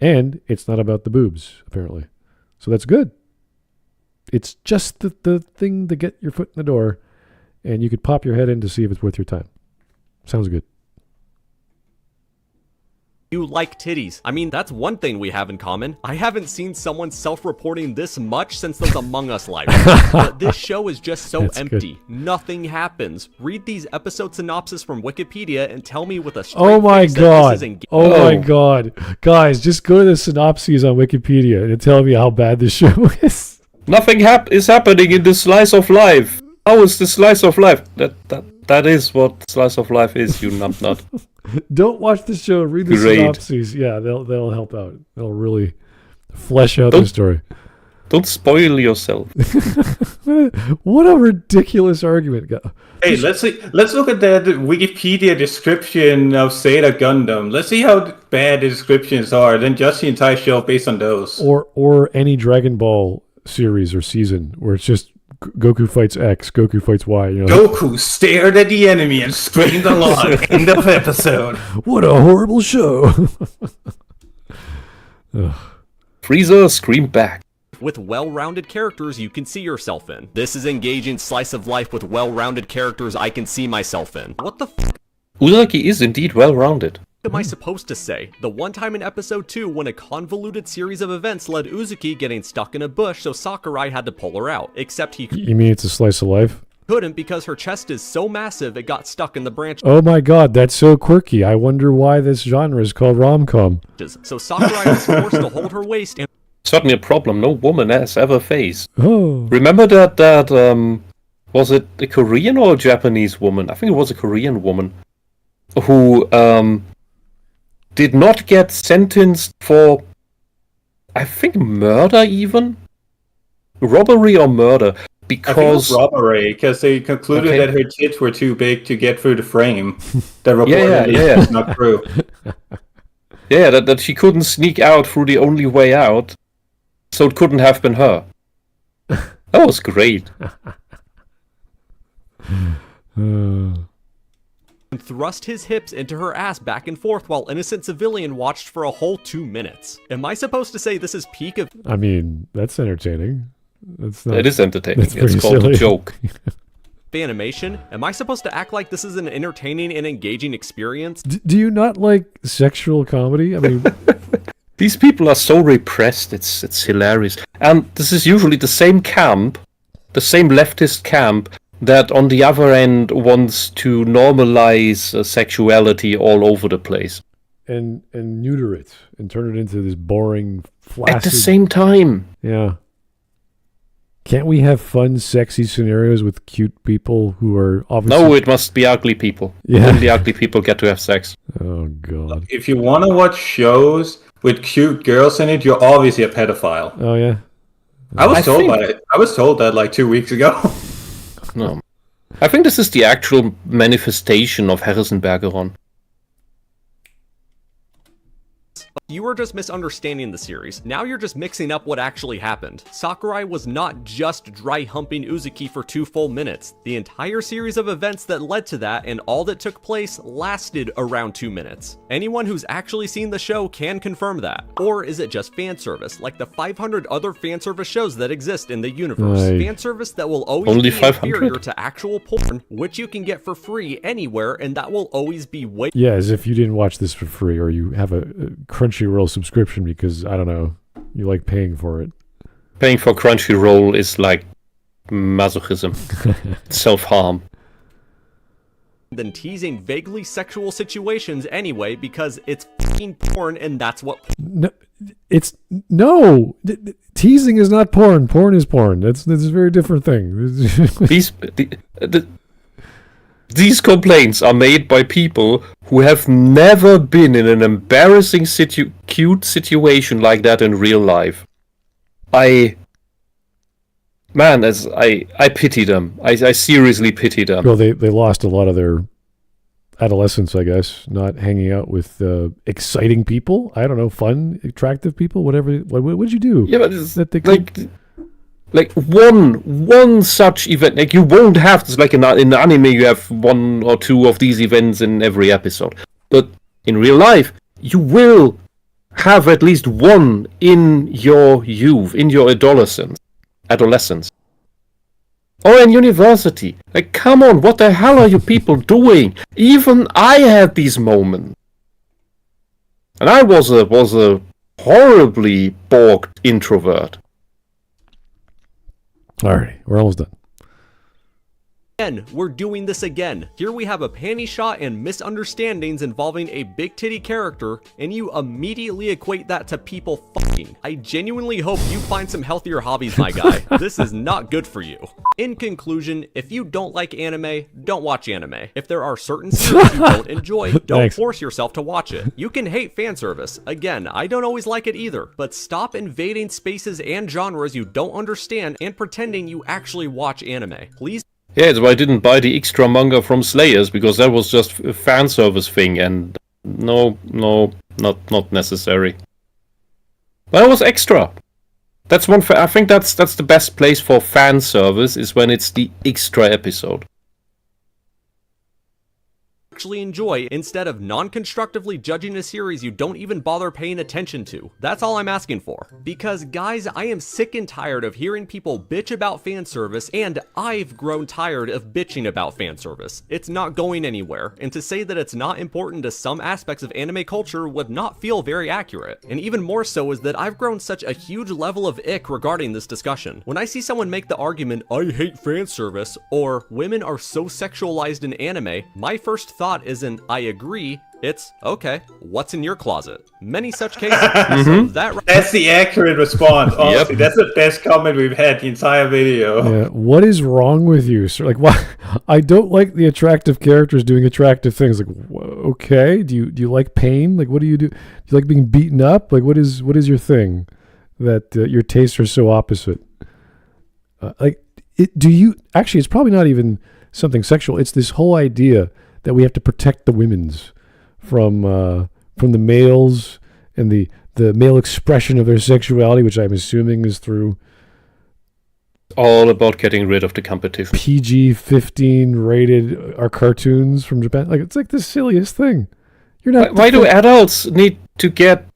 And it's not about the boobs, apparently. So that's good. It's just the thing to get your foot in the door, and you could pop your head in to see if it's worth your time. Sounds good. You like titties. I mean, that's one thing we have in common. I haven't seen someone self-reporting this much since those Among Us lives. But this show is just so That's empty. good. Nothing happens. Read these episode synopsis from Wikipedia and tell me with a straight Oh my face that god. this is Oh my god. Guys, just go to the synopses on Wikipedia and tell me how bad this show is. Nothing is happening in the slice of life. How is the slice of life? That is what slice of life is, you numbnut. Don't watch the show. Read the Great. synopses. Yeah, they'll help out. They'll really flesh out the story. Don't spoil yourself. What a ridiculous argument. Hey, let's look at the Wikipedia description of Zeta Gundam. Let's see how bad the descriptions are. Then judge the entire show based on those. Or any Dragon Ball series or season where it's just Goku fights X, Goku fights Y. You know, Goku stared at the enemy and screamed along. End of episode. What a horrible show. Frieza screamed back. with well-rounded characters you can see yourself in. This is engaging slice of life with well-rounded characters I can see myself in. What the f***? Uzaki is indeed well-rounded. What am I supposed to say? The one time in episode 2 when a convoluted series of events led Uzuki getting stuck in a bush so Sakurai had to pull her out. Except he You mean it's a slice of life? couldn't because her chest is so massive it got stuck in the branches. Oh my god, that's so quirky. I wonder why this genre is called rom-com. So Sakurai was forced to hold her waist and Certainly a problem no woman has ever faced. Oh. Remember that was it a Korean or a Japanese woman? I think it was a Korean woman who did not get sentenced for, I think, murder even? Robbery or murder. Because I think it was robbery, because they concluded that her tits were too big to get through the frame. That reportedly was not true. Yeah, that she couldn't sneak out through the only way out, so it couldn't have been her. That was great. and thrust his hips into her ass back and forth while innocent civilian watched for a whole 2 minutes. Am I supposed to say this is peak of... I mean, that's entertaining. That's not, it is entertaining. It's It's called silly. a joke. animation? Am I supposed to act like this is an entertaining and engaging experience? Do you not like sexual comedy? I mean, These people are so repressed, it's hilarious. And this is usually the same camp, the same leftist camp, that on the other end wants to normalize sexuality all over the place. and neuter it and turn it into this boring, flaccid... At the same time. Yeah. Can't we have fun, sexy scenarios with cute people who are obviously... No, it must be ugly people. Yeah. Only ugly people get to have sex. Oh, God. If you want to watch shows with cute girls in it, you're obviously a pedophile. Oh yeah. I was told that like 2 weeks ago. No. I think this is the actual manifestation of Harrison-Bergeron. You were just misunderstanding the series. Now you're just mixing up what actually happened. Sakurai was not just dry humping Uzuki for 2 full minutes. The entire series of events that led to that and all that took place lasted around 2 minutes. Anyone who's actually seen the show can confirm that. Or is it just fan service, like the 500 other fan service shows that exist in the universe? Fan service that will always Only be 500? inferior to actual porn, which you can get for free anywhere, and that will always be way. Yeah, as if you didn't watch this for free, or you have a Crunchyroll subscription because, I don't know, you like paying for it. Paying for Crunchyroll is like masochism. Self-harm. Than teasing vaguely sexual situations anyway, because it's fucking porn and that's what. No, teasing is not porn. Porn is porn. That's a very different thing. These complaints are made by people who have never been in an embarrassing cute situation like that in real life. I pity them. I seriously pity them. Well, they lost a lot of their adolescence, I guess, not hanging out with exciting people. I don't know, fun, attractive people, whatever. What did you do? Yeah, but it's like one such event. Like, you won't have this, like in anime you have 1 or 2 of these events in every episode. But in real life, you will have at least one in your youth, in your adolescence. Or in university. Like, come on, what the hell are you people doing? Even I had these moments. And I was a horribly balked introvert. Alrighty, we're almost done. Again, we're doing this again. Here we have a panty shot and misunderstandings involving a big titty character, and you immediately equate that to people fucking. I genuinely hope you find some healthier hobbies, my guy. This is not good for you. In conclusion, if you don't like anime, don't watch anime. If there are certain series you don't enjoy, don't force yourself to watch it. You can hate fan service. Again, I don't always like it either, but stop invading spaces and genres you don't understand and pretending you actually watch anime. Please. Yeah, that's why I didn't buy the extra manga from Slayers, because that was just a fan service thing, and no, not necessary. But it was extra. That's one. I think that's the best place for fan service, is when it's the extra episode. Actually enjoy, instead of non-constructively judging a series you don't even bother paying attention to. That's all I'm asking for. Because guys, I am sick and tired of hearing people bitch about fan service, and I've grown tired of bitching about fan service. It's not going anywhere, and to say that it's not important to some aspects of anime culture would not feel very accurate. And even more so is that I've grown such a huge level of ick regarding this discussion. When I see someone make the argument, I hate fan service, or women are so sexualized in anime, my first thought isn't I agree, it's okay, what's in your closet? Many such cases. So that's the accurate response, honestly. Yep. That's the best comment we've had the entire video. Yeah. What is wrong with you, sir? Like, why? I don't like the attractive characters doing attractive things. Like, okay, do you like pain? Like, what do you do? Do you like being beaten up? Like, what is your thing that your tastes are so opposite? Actually, it's probably not even something sexual. It's this whole idea that we have to protect the women's from the males and the male expression of their sexuality, which I'm assuming is through all about getting rid of the competition. PG-15 rated our cartoons from Japan. Like, it's like the silliest thing. You're not. Why do adults need to get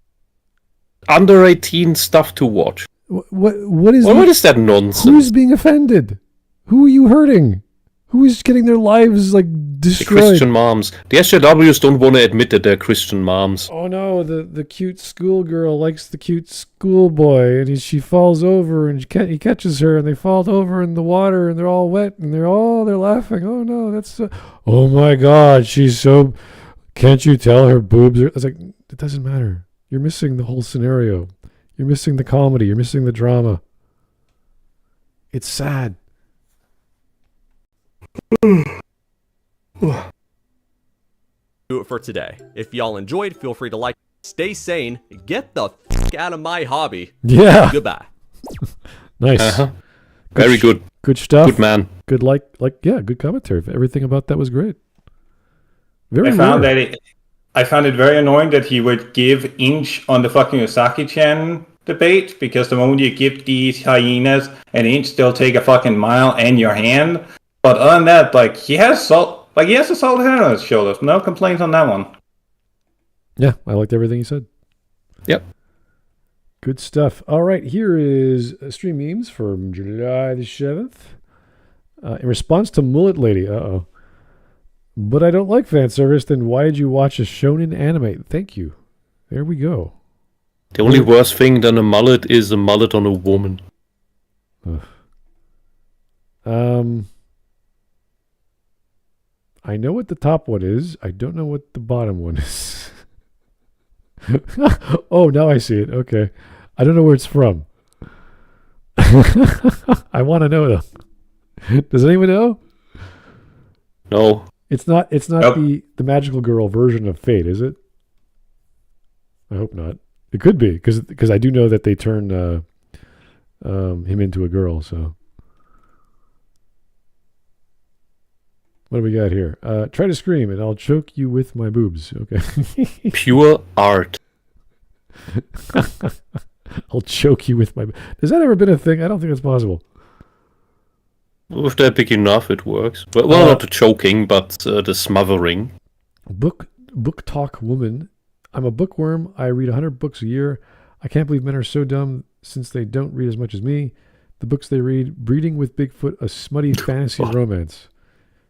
under 18 stuff to watch? What is that nonsense? Who's being offended? Who are you hurting? Who is getting their lives destroyed? The Christian moms. The SJWs don't want to admit that they're Christian moms. Oh no, the cute schoolgirl likes the cute schoolboy, and she falls over, and he catches her, and they fall over in the water, and they're all wet, and they're laughing. Oh no, that's oh my God, she's so. Can't you tell her boobs are? It's like, it doesn't matter. You're missing the whole scenario. You're missing the comedy. You're missing the drama. It's sad. Do it for today. If y'all enjoyed, feel free to like, Stay sane. Get the f out of my hobby. Yeah. Goodbye. Nice. Uh-huh. Very good. Good stuff. Good man. Good good commentary. Everything about that was great. Very I found it very annoying that he would give inch on the fucking Osaki-chan debate, because the moment you give these hyenas an inch, they'll take a fucking mile and your hand. But other than that, he has a solid hand on his shoulders. No complaints on that one. Yeah, I liked everything he said. Yep. Good stuff. All right, here is stream memes from July the 7th. In response to Mullet Lady, but I don't like fan service, then why did you watch a shonen anime? Thank you. There we go. The only worse thing than a mullet is a mullet on a woman. I know what the top one is. I don't know what the bottom one is. Oh, now I see it. Okay. I don't know where it's from. I want to know though. Does anyone know? No. It's not the magical girl version of Fate, is it? I hope not. It could be, because I do know that they turn him into a girl, so. What do we got here? Try to scream and I'll choke you with my boobs. Okay. Pure art. I'll choke you with my... Has that ever been a thing? I don't think it's possible. If they're big enough, it works. Well, not the choking, but the smothering. Book talk woman. I'm a bookworm. I read 100 books a year. I can't believe men are so dumb since they don't read as much as me. The books they read: Breeding with Bigfoot, a smutty fantasy romance.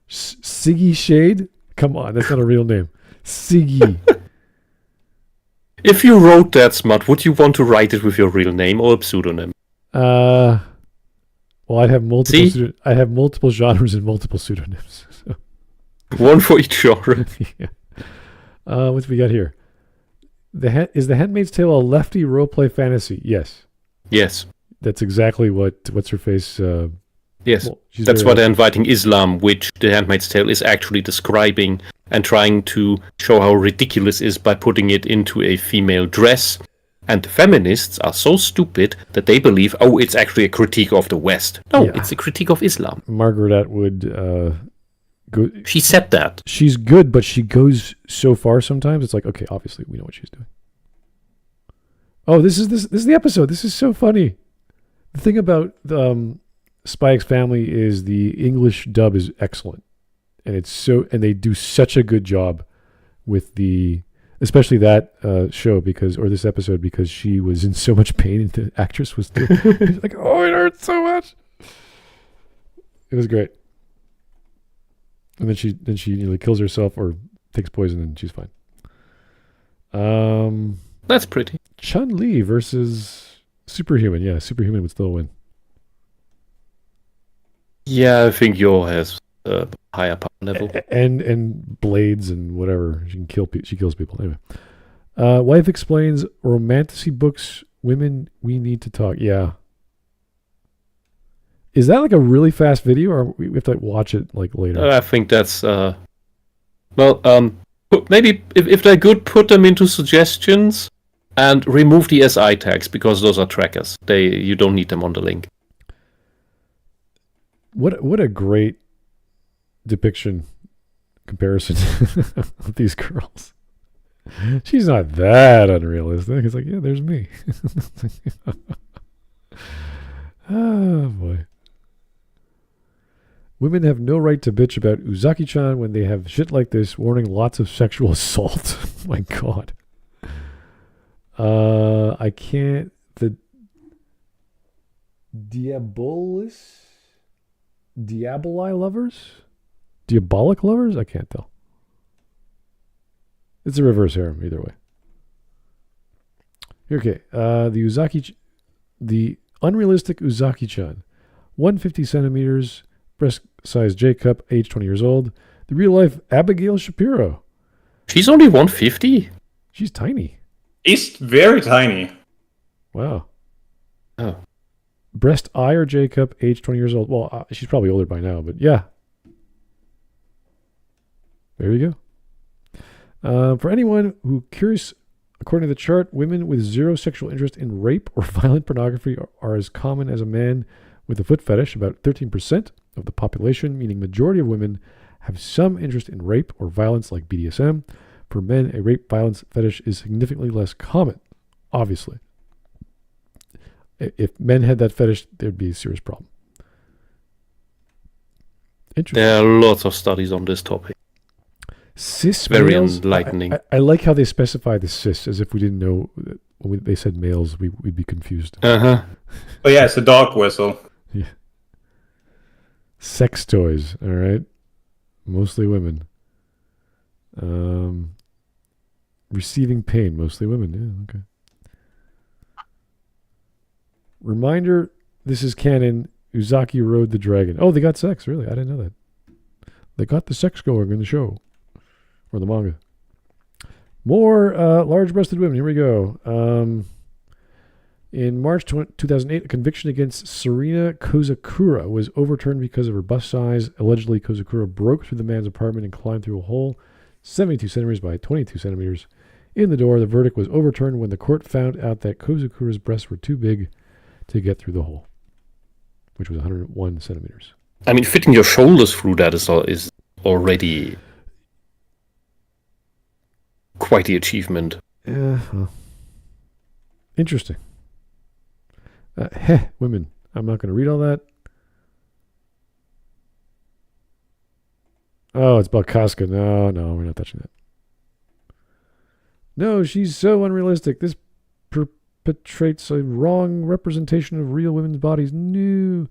Siggy Shade? Come on, that's not a real name. Siggy. If you wrote that, Smut, would you want to write it with your real name or a pseudonym? Well, I'd have multiple genres and multiple pseudonyms. So. One for each genre. Yeah. What we got here? Is The Handmaid's Tale a lefty roleplay fantasy? Yes. Yes. That's exactly what's her face. Yes. That's why they're inviting Islam, which The Handmaid's Tale is actually describing and trying to show how ridiculous it is by putting it into a female dress. And the feminists are so stupid that they believe, it's actually a critique of the West. No, it's a critique of Islam. Margaret Atwood, she said that. She's good, but she goes so far sometimes. It's like, okay, obviously we know what she's doing. Oh, this is the episode. This is so funny. The thing about Spy X Family is the English dub is excellent, and they do such a good job with especially that show or this episode, because she was in so much pain and the actress was too. Like, it hurts so much. It was great. And then she kills herself or takes poison and she's fine. That's pretty. Chun-Li versus Superhuman. Yeah, Superhuman would still win. Yeah, I think Yo has a higher power level. And blades and whatever. She kills people. Anyway. Wife explains romantasy books. Women, we need to talk. Yeah. Is that like a really fast video, or we have to watch it later? I think that's maybe if they're good, put them into suggestions and remove the SI tags, because those are trackers. You don't need them on the link. What a great depiction comparison of these girls. She's not that unrealistic. It's like, yeah, there's me. Oh boy. Women have no right to bitch about Uzaki-chan when they have shit like this, warning lots of sexual assault. My God. I can't. The Diabolic lovers? I can't tell. It's a reverse harem, either way. Okay, the unrealistic Uzaki-chan. 150 centimeters, breast size J cup, age 20 years old. The real life Abigail Shapiro. She's only 150? She's tiny. She's very tiny. Wow. Oh. Breast I or J cup, age 20 years old. Well, she's probably older by now, but yeah. There you go. For anyone who curious According to the chart, women with zero sexual interest in rape or violent pornography are as common as a man with a foot fetish, about 13% of the population, meaning majority of women have some interest in rape or violence like BDSM. For men, a rape violence fetish is significantly less common, obviously. If men had that fetish, there'd be a serious problem. Interesting. There are lots of studies on this topic. Cis Very males, enlightening. I like how they specify the cis, as if we didn't know. When they said males, we'd be confused. Uh-huh. Oh yeah, it's a dog whistle. Yeah. Sex toys, all right? Mostly women. Receiving pain, mostly women. Yeah, okay. Reminder, this is canon. Uzaki rode the dragon. Oh, they got sex, really? I didn't know that. They got the sex going in the show. Or the manga. More large-breasted women. Here we go. In March 2008, a conviction against Serena Kozakura was overturned because of her bust size. Allegedly, Kozakura broke through the man's apartment and climbed through a hole 72 centimeters by 22 centimeters in the door. The verdict was overturned when the court found out that Kozakura's breasts were too big to get through the hole, which was 101 centimeters. I mean, fitting your shoulders through that is already quite the achievement. Yeah. Well. Interesting. Women. I'm not going to read all that. Oh, it's about Casca. No, we're not touching that. No, she's so unrealistic. This perpetrates a wrong representation of real women's bodies. No.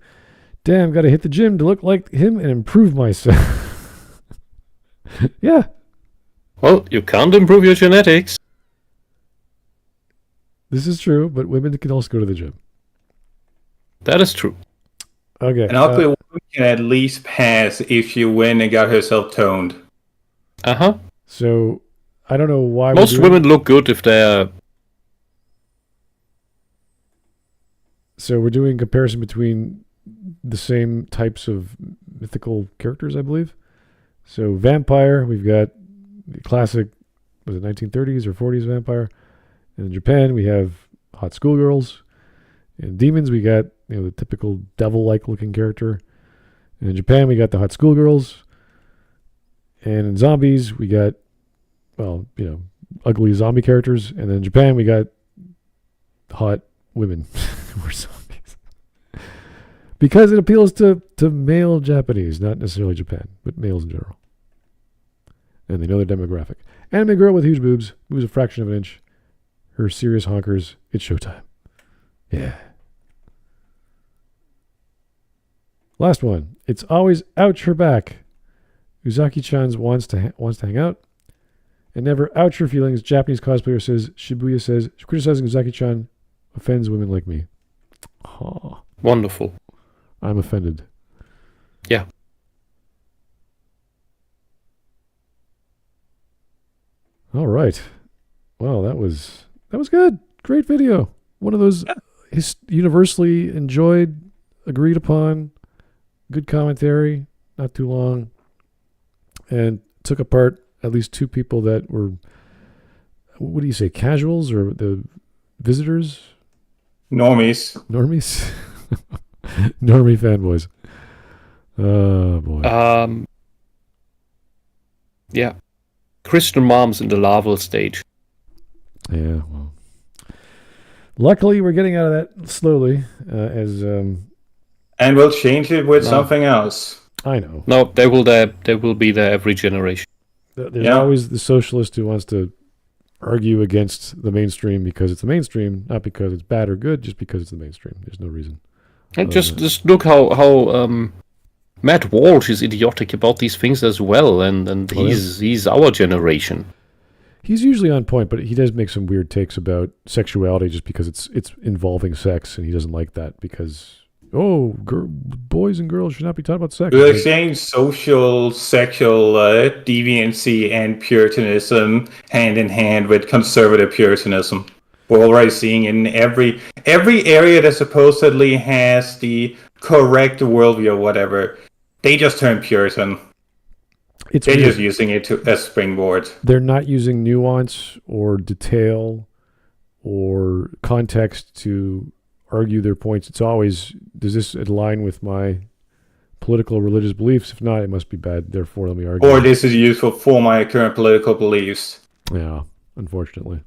Damn, got to hit the gym to look like him and improve myself. Yeah. Well, you can't improve your genetics. This is true, but women can also go to the gym. That is true. Okay. An ugly woman can at least pass if she went and got herself toned. Uh-huh. So, I don't know why most women look good if they're... So we're doing comparison between the same types of mythical characters, I believe. So vampire, we've got the classic, was it 1930s or 40s vampire? And in Japan, we have hot schoolgirls. In demons, we got the typical devil-like looking character. And in Japan, we got the hot schoolgirls. And in zombies, we got, ugly zombie characters. And then in Japan, we got hot women who are zombies. Because it appeals to male Japanese, not necessarily Japan, but males in general. And they know their demographic. Anime girl with huge boobs, moves a fraction of an inch. Her serious honkers, it's showtime. Yeah. Last one. It's always ouch her back. Uzaki-chan wants to hang out. And never ouch her feelings. Japanese cosplayer says, Shibuya says, criticizing Uzaki-chan offends women like me. Oh, wonderful. I'm offended. Yeah. All right. Well, that was good. Great video. One of those universally enjoyed, agreed upon, good commentary, not too long, and took apart at least two people that were, what do you say, casuals or the visitors? Normies. Normie fanboys. Oh, boy. Yeah. Christian moms in the larval stage. Yeah, well. Luckily, we're getting out of that slowly. And we'll change it with something else. I know. No, they will be there every generation. There's always the socialist who wants to argue against the mainstream because it's the mainstream, not because it's bad or good, just because it's the mainstream. There's no reason. And just look how Matt Walsh is idiotic about these things as well, and he's our generation. He's usually on point, but he does make some weird takes about sexuality just because it's involving sex, and he doesn't like that because boys and girls should not be taught about sex. We're saying social, sexual deviancy and Puritanism hand in hand with conservative Puritanism. We're already seeing in every area that supposedly has the correct worldview or whatever, they just turn Puritan. It's They're weird. just using it as springboard. They're not using nuance or detail or context to argue their points. It's always, does this align with my political or religious beliefs? If not, it must be bad. Therefore, let me argue. Or this is useful for my current political beliefs. Yeah, unfortunately.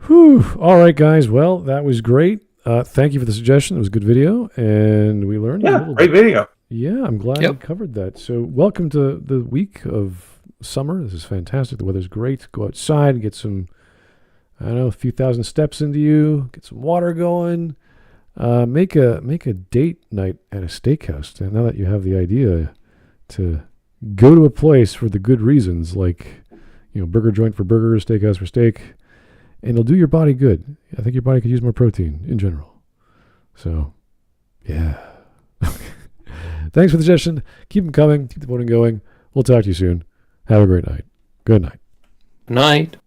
Whew. All right, guys. Well, that was great. Thank you for the suggestion. It was a good video, and we learned a Yeah, little great bit. video. Yeah, I'm glad we covered that. So welcome to the week of summer. This is fantastic. The weather's great. Go outside and get some, I don't know, a few thousand steps into you. Get some water going. Make a date night at a steakhouse. And now that you have the idea to go to a place for the good reasons, like, burger joint for burgers, steakhouse for steak, and it'll do your body good. I think your body could use more protein in general. So, yeah. Thanks for the suggestion. Keep them coming. Keep the voting going. We'll talk to you soon. Have a great night. Good night. Night.